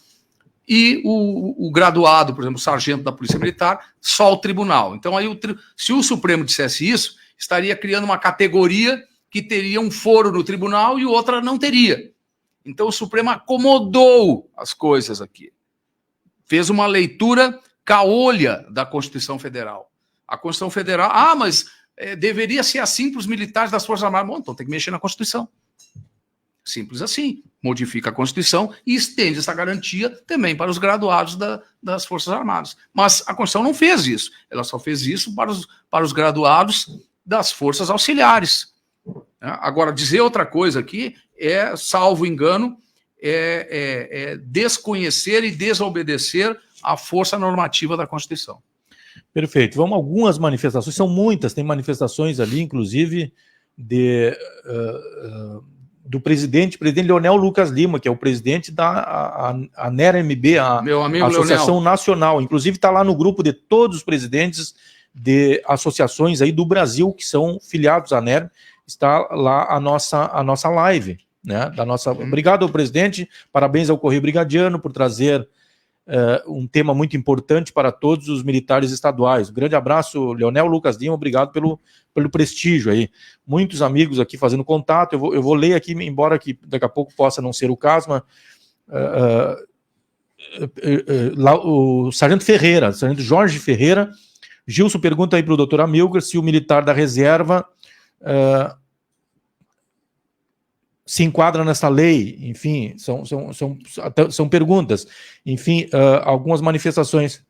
e o graduado, por exemplo, o sargento da Polícia Militar, só o tribunal. Então, aí, se o Supremo dissesse isso, estaria criando uma categoria que teria um foro no tribunal e outra não teria. Então, o Supremo acomodou as coisas aqui. Fez uma leitura caolha da Constituição Federal. A Constituição Federal, mas deveria ser assim para os militares das Forças Armadas. Bom, então tem que mexer na Constituição. Simples assim. Modifica a Constituição e estende essa garantia também para os graduados das Forças Armadas. Mas a Constituição não fez isso. Ela só fez isso para os graduados das Forças Auxiliares. Agora, dizer outra coisa aqui salvo engano, desconhecer e desobedecer a força normativa da Constituição. Perfeito. Vamos a algumas manifestações, são muitas, tem manifestações ali, inclusive, do presidente Leonel Lucas Lima, que é o presidente da ANER-MB, a Associação Leonel Nacional. Inclusive está lá no grupo de todos os presidentes de associações aí do Brasil que são filiados à ANER. Está lá a nossa live, né? Obrigado ao presidente, parabéns ao Correio Brigadiano por trazer um tema muito importante para todos os militares estaduais. Um grande abraço, Leonel Lucas Lima, obrigado pelo prestígio aí. Muitos amigos aqui fazendo contato, eu vou ler aqui, embora que daqui a pouco possa não ser o caso, mas lá, o Sargento Jorge Ferreira, Gilson pergunta aí para o doutor Amilcar se o militar da reserva se enquadra nessa lei. Enfim, são perguntas. Enfim, algumas manifestações.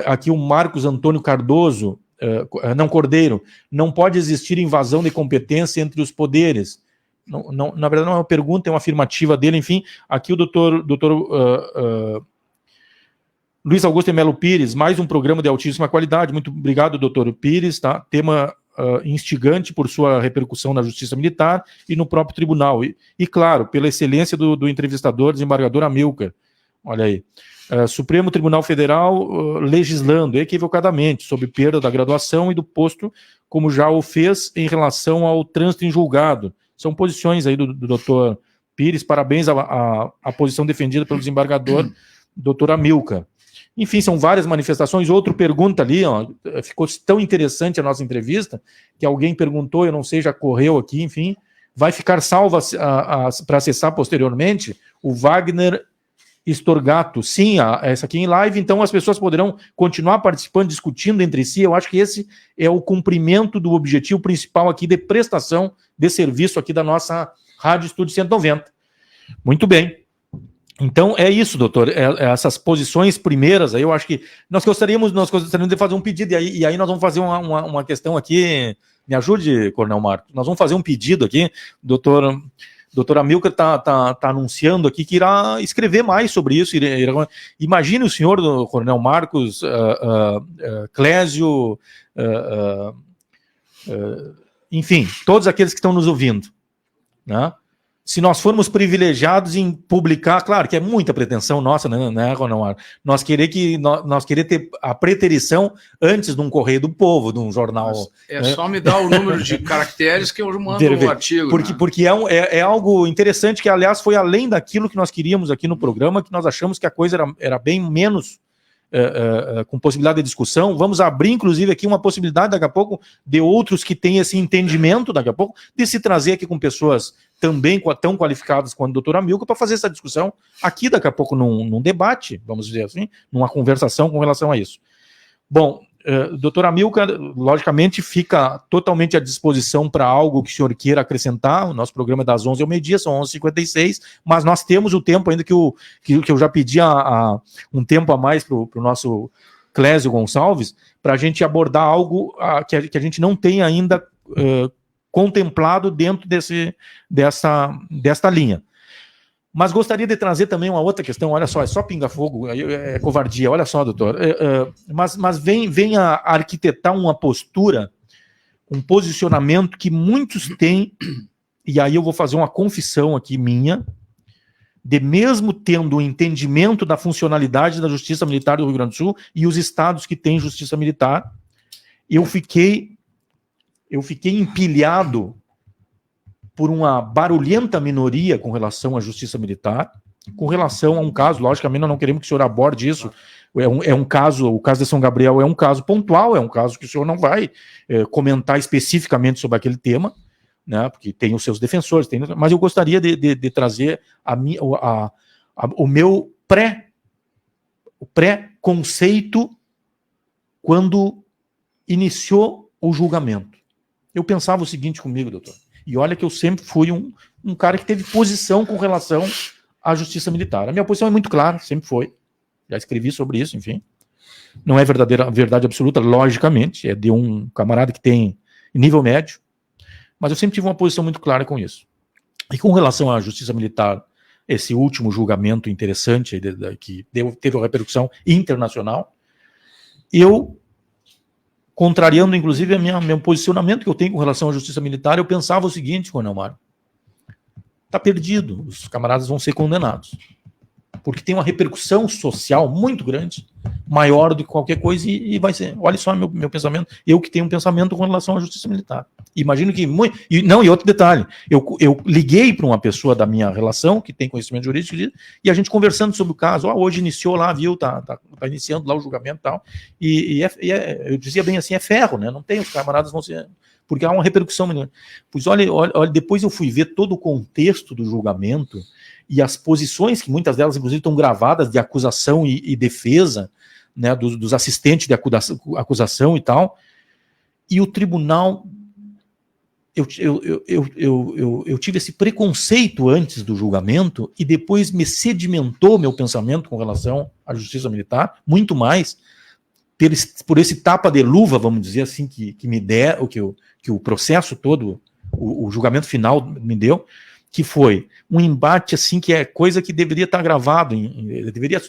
Aqui o Marcos Antônio Cardoso, Cordeiro, não pode existir invasão de competência entre os poderes. Não, na verdade não é uma pergunta, é uma afirmativa dele. Enfim, aqui o doutor Luiz Augusto de Melo Pires, mais um programa de altíssima qualidade. Muito obrigado, doutor Pires. Tá? Tema instigante por sua repercussão na Justiça Militar e no próprio tribunal. E claro, pela excelência do entrevistador, desembargador Amilcar. Olha aí. Supremo Tribunal Federal legislando equivocadamente sobre perda da graduação e do posto, como já o fez em relação ao trânsito em julgado. São posições aí do doutor Pires. Parabéns à posição defendida pelo desembargador doutor Amilcar. Enfim, são várias manifestações. Outro pergunta ali, ficou tão interessante a nossa entrevista, que alguém perguntou, eu não sei, já correu aqui, enfim, vai ficar salva para acessar posteriormente o Wagner Estorgato. Sim, essa aqui em live, então as pessoas poderão continuar participando, discutindo entre si. Eu acho que esse é o cumprimento do objetivo principal aqui de prestação de serviço aqui da nossa Rádio Estúdio 190. Muito bem. Então, é isso, doutor. Essas posições primeiras, aí eu acho que nós gostaríamos de fazer um pedido, e aí nós vamos fazer uma questão aqui. Me ajude, Coronel Marcos. Nós vamos fazer um pedido aqui. Doutor Amilcar está anunciando aqui que irá escrever mais sobre isso. Imagine o senhor, do Coronel Marcos, Clésio, enfim, todos aqueles que estão nos ouvindo, né? Se nós formos privilegiados em publicar, claro que é muita pretensão nossa, né, Ronaldo? Nós querer ter a preterição antes de um Correio do Povo, de um jornal. É, né? Só me dar o número de caracteres que eu mando o artigo. Porque é algo interessante que, aliás, foi além daquilo que nós queríamos aqui no programa, que nós achamos que a coisa era bem menos com possibilidade de discussão. Vamos abrir, inclusive, aqui uma possibilidade, daqui a pouco, de outros que têm esse entendimento, daqui a pouco, de se trazer aqui com pessoas também tão qualificadas quanto a doutora Amilcar para fazer essa discussão aqui, daqui a pouco, num debate, vamos dizer assim, numa conversação com relação a isso. Bom, doutora Amilcar, logicamente, fica totalmente à disposição para algo que o senhor queira acrescentar. O nosso programa é das 11 ao meio-dia, são 11h56, mas nós temos o tempo ainda que eu já pedi um tempo a mais para o nosso Clésio Gonçalves, para a gente abordar algo que a gente não tem ainda contemplado dentro desta linha. Mas gostaria de trazer também uma outra questão. Olha só, é só pinga-fogo, é covardia. Olha só, doutor. Mas vem a arquitetar uma postura, um posicionamento que muitos têm, e aí eu vou fazer uma confissão aqui minha, de mesmo tendo o entendimento da funcionalidade da Justiça Militar do Rio Grande do Sul e os estados que têm Justiça Militar, eu fiquei empilhado por uma barulhenta minoria com relação à Justiça Militar, com relação a um caso, logicamente nós não queremos que o senhor aborde isso, é um caso, o caso de São Gabriel é um caso pontual, é um caso que o senhor não vai comentar especificamente sobre aquele tema, né, porque tem os seus defensores, mas eu gostaria de trazer o meu pré-conceito quando iniciou o julgamento. Eu pensava o seguinte comigo, doutor, e olha que eu sempre fui um cara que teve posição com relação à Justiça Militar. A minha posição é muito clara, sempre foi. Já escrevi sobre isso, enfim. Não é verdade absoluta, logicamente, é de um camarada que tem nível médio, mas eu sempre tive uma posição muito clara com isso. E com relação à Justiça Militar, esse último julgamento interessante que teve uma repercussão internacional, eu, contrariando, inclusive, meu posicionamento que eu tenho com relação à Justiça Militar, eu pensava o seguinte, Coronel Mário, está perdido, os camaradas vão ser condenados, porque tem uma repercussão social muito grande, maior do que qualquer coisa, e vai ser, olha só meu pensamento, eu que tenho um pensamento com relação à Justiça Militar. Imagino que, e outro detalhe, eu liguei para uma pessoa da minha relação, que tem conhecimento jurídico, e a gente conversando sobre o caso, hoje iniciou lá, viu, tá iniciando lá o julgamento e tal, eu dizia bem assim, é ferro, né, não tem, os camaradas vão ser, porque há uma repercussão. Pois olha, depois eu fui ver todo o contexto do julgamento, e as posições, que muitas delas, inclusive, estão gravadas de acusação e defesa, né, dos assistentes de acusação e tal, e o tribunal, eu tive esse preconceito antes do julgamento, e depois me sedimentou meu pensamento com relação à Justiça Militar, muito mais, por esse tapa de luva, vamos dizer assim, que me der, que o processo todo, o julgamento final me deu, que foi um embate assim, que é coisa que deveria estar gravado, deveria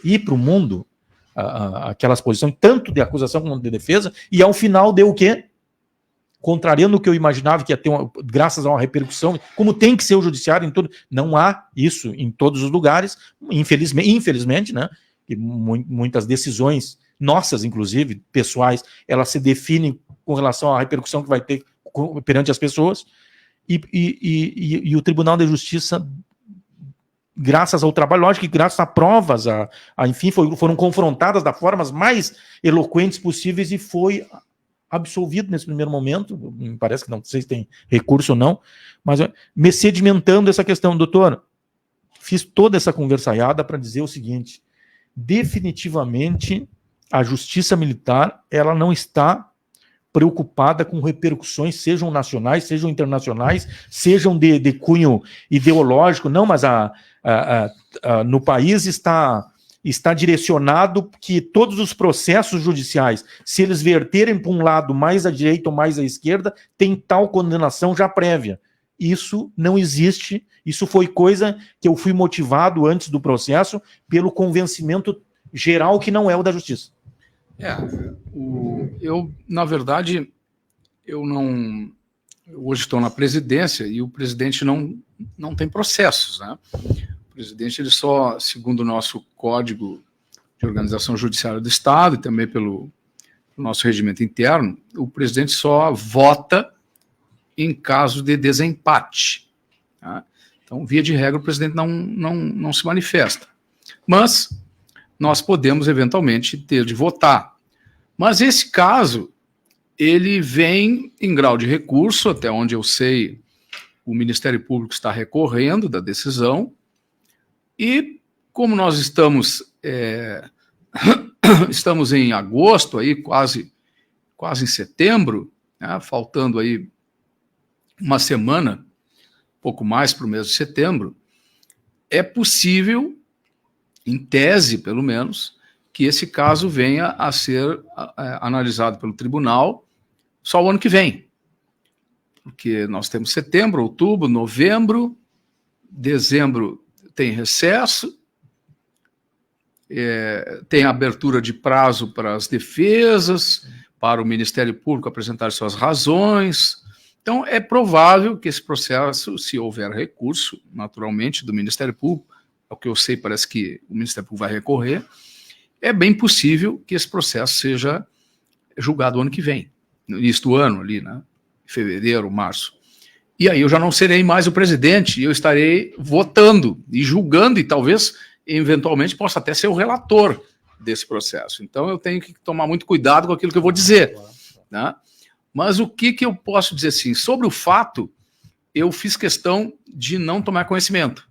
ir para o mundo, aquelas posições, tanto de acusação como de defesa, e ao final deu o quê? Contrariando o que eu imaginava que ia ter, graças a uma repercussão, como tem que ser o judiciário em todo, não há isso em todos os lugares, infelizmente, né? E muitas decisões nossas, inclusive, pessoais, elas se definem com relação à repercussão que vai ter perante as pessoas, e o Tribunal de Justiça, graças ao trabalho, lógico que graças a provas, enfim, foram confrontadas das formas mais eloquentes possíveis e foi absolvido nesse primeiro momento. Me parece que não sei se tem recurso ou não, mas me sedimentando essa questão, doutor, fiz toda essa conversaiada para dizer o seguinte: definitivamente a Justiça Militar, ela não está preocupada com repercussões, sejam nacionais, sejam internacionais, sejam de cunho ideológico, não, mas no país está direcionado que todos os processos judiciais, se eles verterem para um lado mais à direita ou mais à esquerda, tem tal condenação já prévia. Isso não existe, isso foi coisa que eu fui motivado antes do processo pelo convencimento geral que não é o da justiça. Na verdade, hoje estou na presidência e o presidente não tem processos, né? O presidente, ele só, segundo o nosso Código de Organização Judiciária do Estado e também pelo nosso regimento interno, o presidente só vota em caso de desempate. Tá? Então, via de regra, o presidente não se manifesta. Mas nós podemos, eventualmente, ter de votar. Mas esse caso, ele vem em grau de recurso, até onde eu sei, o Ministério Público está recorrendo da decisão, e como nós estamos em agosto, aí, quase em setembro, né, faltando aí uma semana, pouco mais para o mês de setembro, é possível, em tese pelo menos, que esse caso venha a ser analisado pelo tribunal só o ano que vem. Porque nós temos setembro, outubro, novembro, dezembro tem recesso, tem abertura de prazo para as defesas, para o Ministério Público apresentar suas razões. Então, é provável que esse processo, se houver recurso, naturalmente, do Ministério Público, é o que eu sei, parece que o Ministério Público vai recorrer, é bem possível que esse processo seja julgado o ano que vem, no início do ano, ali, né? Fevereiro, março. E aí eu já não serei mais o presidente, eu estarei votando e julgando, e talvez, eventualmente, possa até ser o relator desse processo. Então eu tenho que tomar muito cuidado com aquilo que eu vou dizer. Né? Mas o que eu posso dizer assim? Sobre o fato, eu fiz questão de não tomar conhecimento.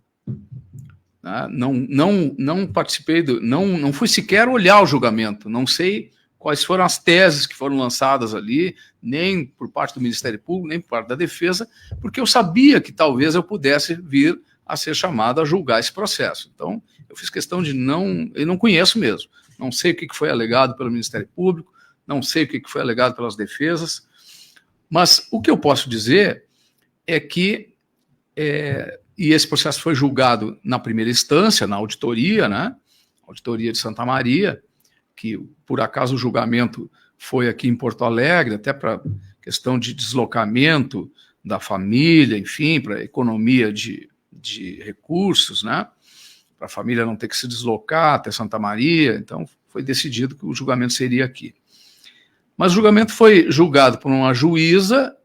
Né? Não participei, não fui sequer olhar o julgamento, não sei quais foram as teses que foram lançadas ali, nem por parte do Ministério Público, nem por parte da Defesa, porque eu sabia que talvez eu pudesse vir a ser chamado a julgar esse processo. Então, eu fiz questão de eu não conheço mesmo, não sei o que foi alegado pelo Ministério Público, não sei o que foi alegado pelas defesas, mas o que eu posso dizer é que, e esse processo foi julgado na primeira instância, na auditoria, né? Auditoria de Santa Maria, que por acaso o julgamento foi aqui em Porto Alegre, até para questão de deslocamento da família, enfim, para economia de recursos, né? Para a família não ter que se deslocar até Santa Maria, então foi decidido que o julgamento seria aqui. Mas o julgamento foi julgado por uma juíza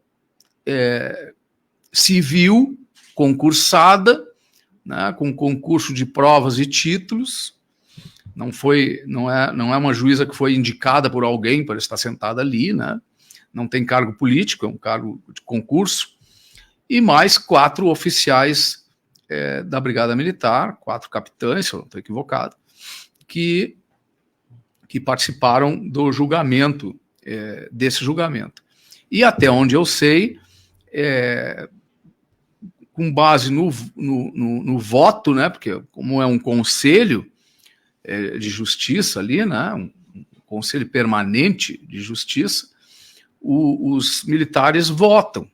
civil, concursada, né, com concurso de provas e títulos. Não é uma juíza que foi indicada por alguém para estar sentada ali, né? Não tem cargo político, é um cargo de concurso, e mais 4 oficiais da Brigada Militar, 4 capitães, se eu não estou equivocado, que participaram do julgamento, desse julgamento. E até onde eu sei, com base no voto, né? Porque como é um conselho de justiça ali, né, um conselho permanente de justiça, os militares votam.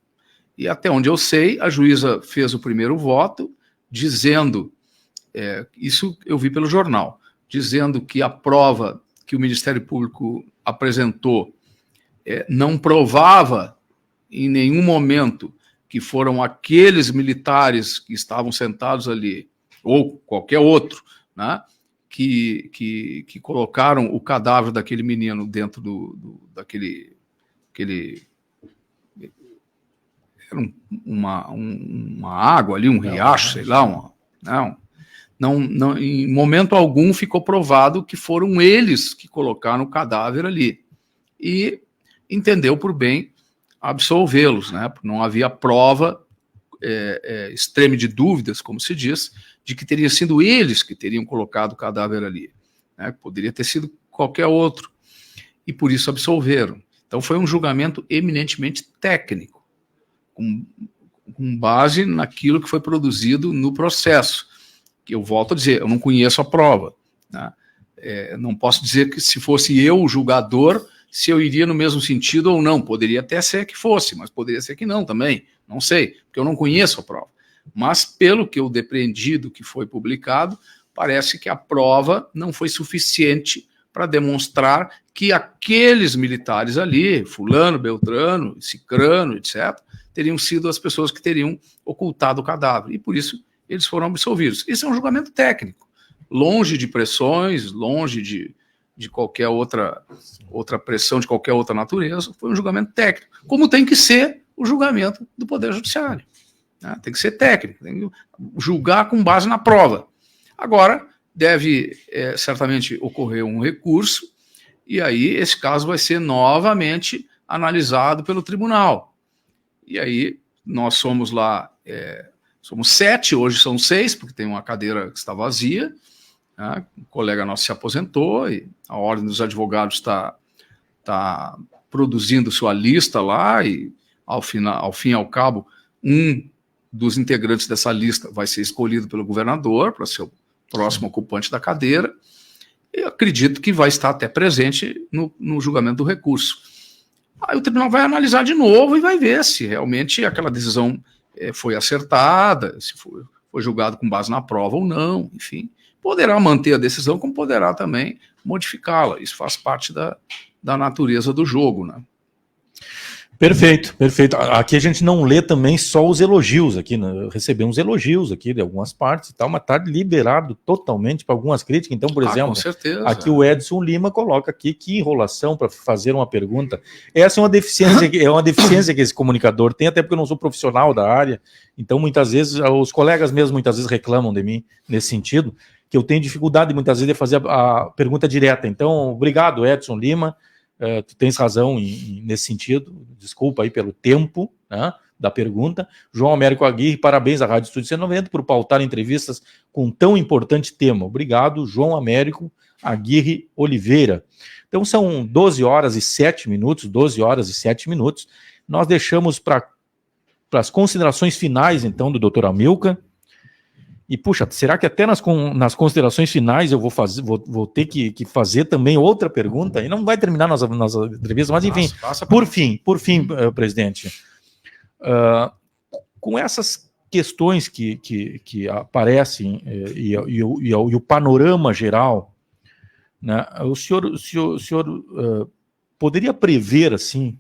E até onde eu sei, a juíza fez o primeiro voto, dizendo, isso eu vi pelo jornal, dizendo que a prova que o Ministério Público apresentou não provava em nenhum momento que foram aqueles militares que estavam sentados ali, ou qualquer outro, né, que colocaram o cadáver daquele menino dentro daquele era uma água ali, um riacho, sei lá, não, em momento algum ficou provado que foram eles que colocaram o cadáver ali. E entendeu por bem absolvê-los, né? Não havia prova extreme de dúvidas, como se diz, de que teria sido eles que teriam colocado o cadáver ali, né? Poderia ter sido qualquer outro, e por isso absolveram. Então foi um julgamento eminentemente técnico, com base naquilo que foi produzido no processo, eu volto a dizer, eu não conheço a prova, né? Não posso dizer que se fosse eu o julgador, se eu iria no mesmo sentido ou não. Poderia até ser que fosse, mas poderia ser que não também. Não sei, porque eu não conheço a prova. Mas, pelo que eu depreendi do que foi publicado, parece que a prova não foi suficiente para demonstrar que aqueles militares ali, fulano, beltrano, cicrano, etc., teriam sido as pessoas que teriam ocultado o cadáver. E, por isso, eles foram absolvidos. Isso é um julgamento técnico. Longe de pressões, longe de qualquer outra pressão, de qualquer outra natureza, foi um julgamento técnico, como tem que ser o julgamento do Poder Judiciário, né? Tem que ser técnico, tem que julgar com base na prova. Agora, deve certamente ocorrer um recurso, e aí esse caso vai ser novamente analisado pelo tribunal. E aí nós somos lá, somos 7, hoje são 6, porque tem uma cadeira que está vazia, né? Um colega nosso se aposentou e a Ordem dos Advogados está produzindo sua lista lá e, ao fim e ao cabo, um dos integrantes dessa lista vai ser escolhido pelo governador para ser o próximo ocupante da cadeira. Eu acredito que vai estar até presente no julgamento do recurso. Aí o tribunal vai analisar de novo e vai ver se realmente aquela decisão foi acertada, se foi julgado com base na prova ou não, enfim. Poderá manter a decisão, como poderá também modificá-la. Isso faz parte da natureza do jogo, né? Perfeito, perfeito. Aqui a gente não lê também só os elogios aqui, né? Recebemos elogios aqui de algumas partes e tal, mas está liberado totalmente para algumas críticas. Então, por exemplo, com certeza, aqui o Edson Lima coloca aqui que enrolação para fazer uma pergunta. Essa é uma deficiência que esse comunicador tem, até porque eu não sou profissional da área. Então, muitas vezes, os colegas mesmo muitas vezes reclamam de mim nesse sentido, que eu tenho dificuldade muitas vezes de fazer a pergunta direta. Então, obrigado, Edson Lima. Tu tens razão nesse sentido, desculpa aí pelo tempo, né, da pergunta. João Américo Aguirre, parabéns à Rádio Estúdio 190 por pautar entrevistas com tão importante tema. Obrigado, João Américo Aguirre Oliveira. Então são 12 horas e 7 minutos, nós deixamos para as considerações finais, então, do Dr. Amilcar. E, puxa, será que até nas considerações finais eu vou ter que fazer também outra pergunta? E não vai terminar nas entrevistas, mas enfim, por fim, presidente, com essas questões que aparecem e o panorama geral, né, o senhor poderia prever, assim,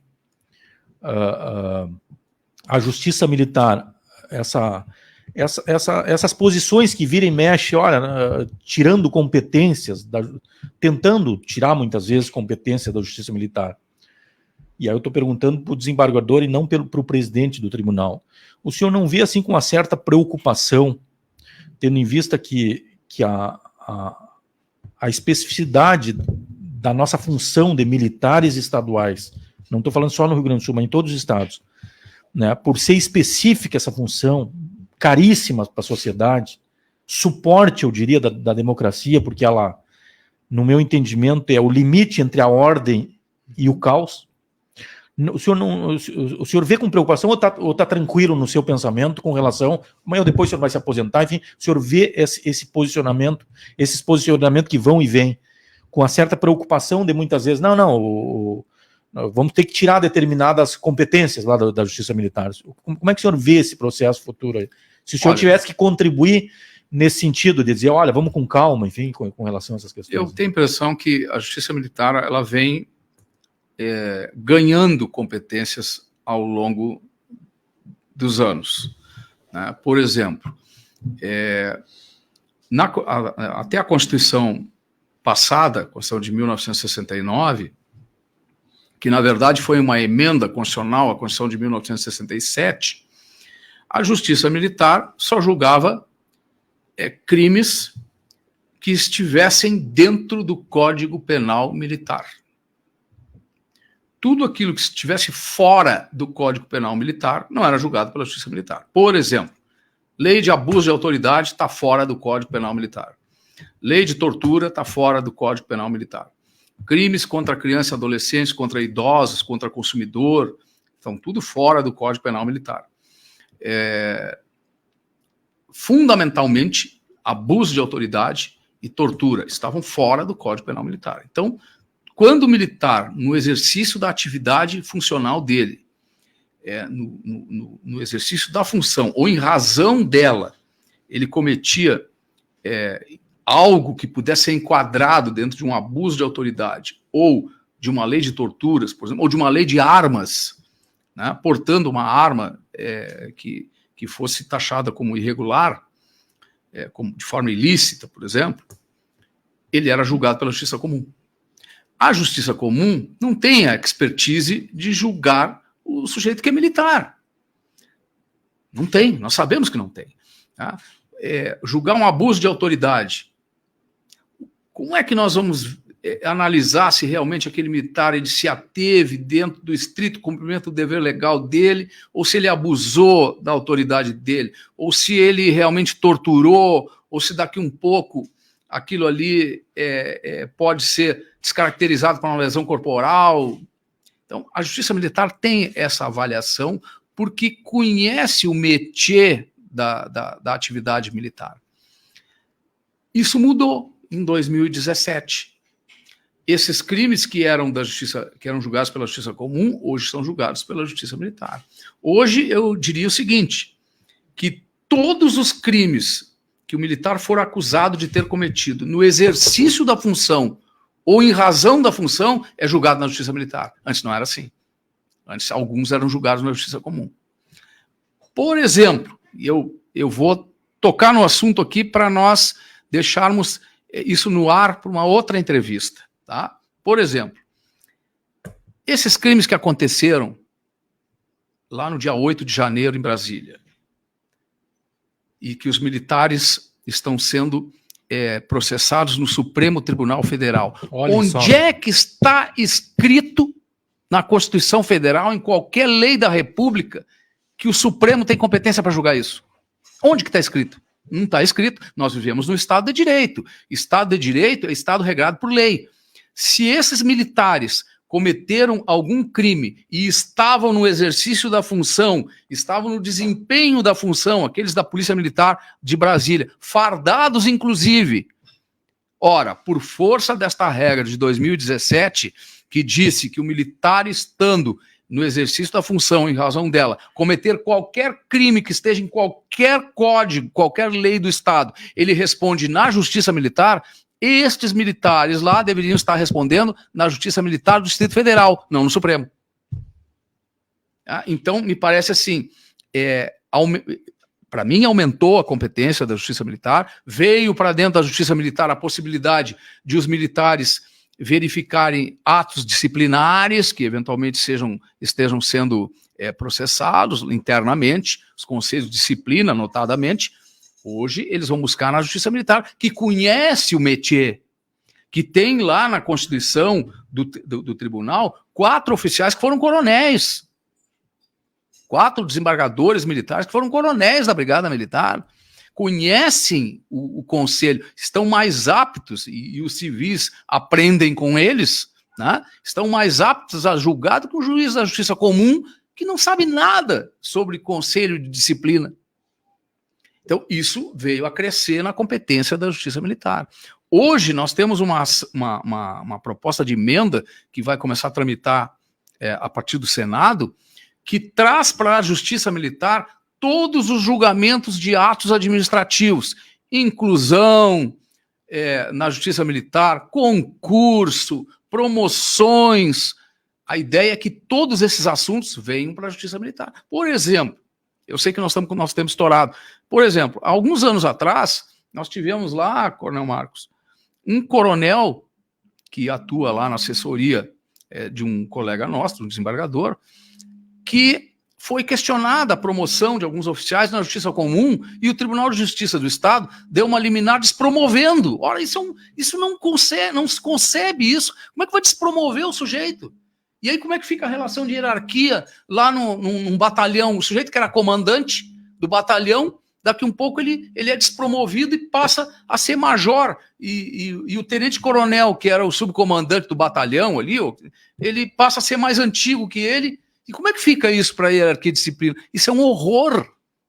a justiça militar, essas posições que vira e mexe, olha, tirando competências, tentando tirar muitas vezes competência da justiça militar. E aí eu estou perguntando para o desembargador e não para o presidente do tribunal. O senhor não vê assim com uma certa preocupação, tendo em vista que a especificidade da nossa função de militares estaduais, não estou falando só no Rio Grande do Sul, mas em todos os estados, né, por ser específica essa função, caríssima para a sociedade, suporte, eu diria, da democracia, porque ela, no meu entendimento, é o limite entre a ordem e o caos. O senhor vê com preocupação ou tá tranquilo no seu pensamento com relação, amanhã ou depois o senhor vai se aposentar, enfim, o senhor vê esses posicionamentos que vão e vêm, com uma certa preocupação de muitas vezes, vamos ter que tirar determinadas competências lá da Justiça Militar. Como é que o senhor vê esse processo futuro aí? Se o senhor tivesse que contribuir nesse sentido, de dizer, olha, vamos com calma, enfim, com relação a essas questões. Eu tenho a impressão que a Justiça Militar ela vem ganhando competências ao longo dos anos, né? Por exemplo, até a Constituição passada, a Constituição de 1969, que na verdade foi uma emenda constitucional à Constituição de 1967, a Justiça Militar só julgava crimes que estivessem dentro do Código Penal Militar. Tudo aquilo que estivesse fora do Código Penal Militar não era julgado pela Justiça Militar. Por exemplo, lei de abuso de autoridade está fora do Código Penal Militar. Lei de tortura está fora do Código Penal Militar. Crimes contra crianças e adolescentes, contra idosos, contra consumidor, estão tudo fora do Código Penal Militar. Fundamentalmente, abuso de autoridade e tortura. Estavam fora do Código Penal Militar. Então, quando o militar, no exercício da atividade funcional dele, no exercício da função, ou em razão dela, ele cometia algo que pudesse ser enquadrado dentro de um abuso de autoridade, ou de uma lei de torturas, por exemplo, ou de uma lei de armas, né, portando uma arma que fosse taxada como irregular, de forma ilícita, por exemplo, ele era julgado pela justiça comum. A justiça comum não tem a expertise de julgar o sujeito que é militar. Não tem, nós sabemos que não tem. Tá? Julgar um abuso de autoridade. Como é que nós vamos analisar se realmente aquele militar ele se ateve dentro do estrito cumprimento do dever legal dele, ou se ele abusou da autoridade dele, ou se ele realmente torturou, ou se daqui um pouco aquilo ali pode ser descaracterizado por uma lesão corporal. Então, a Justiça Militar tem essa avaliação porque conhece o métier da atividade militar. Isso mudou em 2017. Esses crimes que eram julgados pela Justiça Comum, hoje são julgados pela Justiça Militar. Hoje, eu diria o seguinte, que todos os crimes que o militar for acusado de ter cometido no exercício da função ou em razão da função, é julgado na Justiça Militar. Antes não era assim. Antes, alguns eram julgados na Justiça Comum. Por exemplo, eu vou tocar no assunto aqui para nós deixarmos isso no ar para uma outra entrevista. Tá? Por exemplo, esses crimes que aconteceram lá no dia 8 de janeiro em Brasília e que os militares estão sendo processados no Supremo Tribunal Federal. Onde é que está escrito na Constituição Federal, em qualquer lei da República, que o Supremo tem competência para julgar isso? Onde que está escrito? Não está escrito. Nós vivemos no Estado de Direito. Estado de Direito é Estado regrado por lei. Se esses militares cometeram algum crime e estavam no exercício da função, estavam no desempenho da função, aqueles da Polícia Militar de Brasília, fardados inclusive, ora, por força desta regra de 2017, que disse que o militar estando no exercício da função, em razão dela, cometer qualquer crime que esteja em qualquer código, qualquer lei do Estado, ele responde na Justiça Militar. Estes militares lá deveriam estar respondendo na Justiça Militar do Distrito Federal, não no Supremo. Então, me parece assim, para mim aumentou a competência da Justiça Militar, veio para dentro da Justiça Militar a possibilidade de os militares verificarem atos disciplinares que eventualmente estejam sendo processados internamente, os conselhos de disciplina, notadamente. Hoje, eles vão buscar na Justiça Militar, que conhece o métier, que tem lá na Constituição do Tribunal 4 oficiais que foram coronéis, 4 desembargadores militares que foram coronéis da Brigada Militar, conhecem o Conselho, estão mais aptos, e os civis aprendem com eles, né? Estão mais aptos a julgar do que o juiz da Justiça Comum, que não sabe nada sobre Conselho de Disciplina. Então, isso veio a crescer na competência da Justiça Militar. Hoje, nós temos uma proposta de emenda que vai começar a tramitar a partir do Senado, que traz para a Justiça Militar todos os julgamentos de atos administrativos, inclusão na Justiça Militar, concurso, promoções. A ideia é que todos esses assuntos venham para a Justiça Militar. Por exemplo, eu sei que nós estamos com o nosso tempo estourado. Por exemplo, há alguns anos atrás, nós tivemos lá, Coronel Marcos, um coronel que atua lá na assessoria de um colega nosso, um desembargador, que foi questionada a promoção de alguns oficiais na Justiça Comum e o Tribunal de Justiça do Estado deu uma liminar despromovendo. Ora, isso não se concebe isso. Como é que vai despromover o sujeito? E aí como é que fica a relação de hierarquia lá num batalhão? O sujeito que era comandante do batalhão, daqui um pouco ele é despromovido e passa a ser major. E o tenente-coronel, que era o subcomandante do batalhão ali, ele passa a ser mais antigo que ele. E como é que fica isso para a hierarquia e disciplina? Isso é um horror.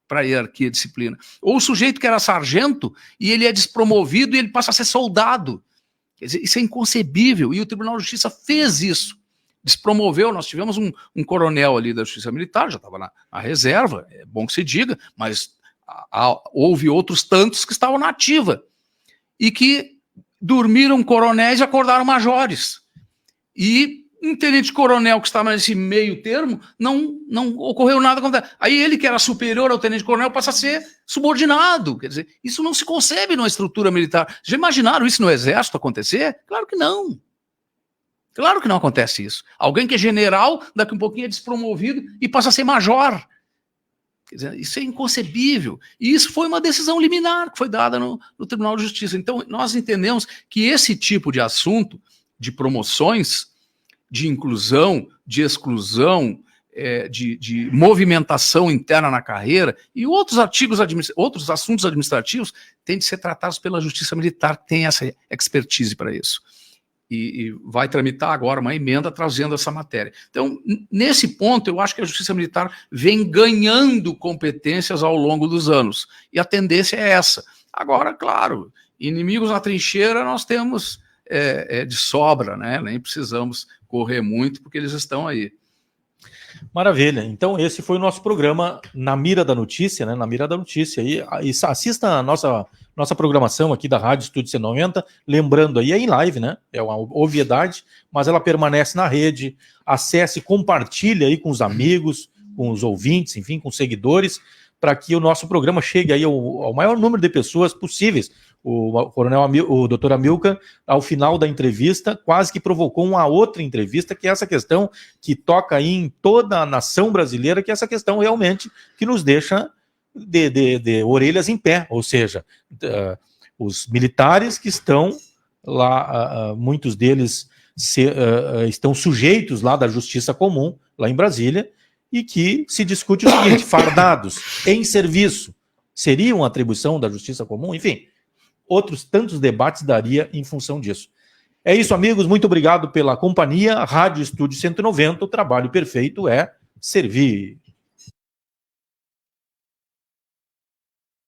para a hierarquia e disciplina. Ou o sujeito que era sargento e ele é despromovido e ele passa a ser soldado. Quer dizer, isso é inconcebível. E o Tribunal de Justiça fez isso. Despromoveu. Nós tivemos um coronel ali da Justiça Militar, já estava na reserva, é bom que se diga, mas houve outros tantos que estavam na ativa e que dormiram coronéis e acordaram majores. E um tenente-coronel que estava nesse meio termo, não ocorreu nada contra. Aí ele, que era superior ao tenente-coronel, passa a ser subordinado. Quer dizer, isso não se concebe numa estrutura militar. Já imaginaram isso no Exército acontecer? Claro que não. Claro que não acontece isso. Alguém que é general, daqui um pouquinho é despromovido e passa a ser major. Quer dizer, isso é inconcebível. E isso foi uma decisão liminar que foi dada no Tribunal de Justiça. Então, nós entendemos que esse tipo de assunto, de promoções, de inclusão, de exclusão, de movimentação interna na carreira e outros assuntos administrativos têm de ser tratados pela Justiça Militar, que tem essa expertise para isso. E vai tramitar agora uma emenda trazendo essa matéria. Então, nesse ponto, eu acho que a Justiça Militar vem ganhando competências ao longo dos anos. E a tendência é essa. Agora, claro, inimigos na trincheira nós temos de sobra, né? Nem precisamos correr muito, porque eles estão aí. Maravilha. Então, esse foi o nosso programa Na Mira da Notícia, né? Na Mira da Notícia. E assista a nossa programação aqui da Rádio Estúdio C90, lembrando aí, é em live, né? É uma obviedade, mas ela permanece na rede. Acesse, compartilhe aí com os amigos, com os ouvintes, enfim, com os seguidores, para que o nosso programa chegue aí ao maior número de pessoas possíveis. O doutor Amilcar, ao final da entrevista, quase que provocou uma outra entrevista, que é essa questão que toca aí em toda a nação brasileira, que é essa questão realmente que nos deixa de orelhas em pé, ou seja, os militares que estão lá, muitos deles estão sujeitos lá da Justiça Comum, lá em Brasília, e que se discute o seguinte: fardados em serviço seriam atribuição da Justiça Comum? Enfim, outros tantos debates daria em função disso. É isso, amigos, muito obrigado pela companhia. Rádio Estúdio 190, o trabalho perfeito é servir.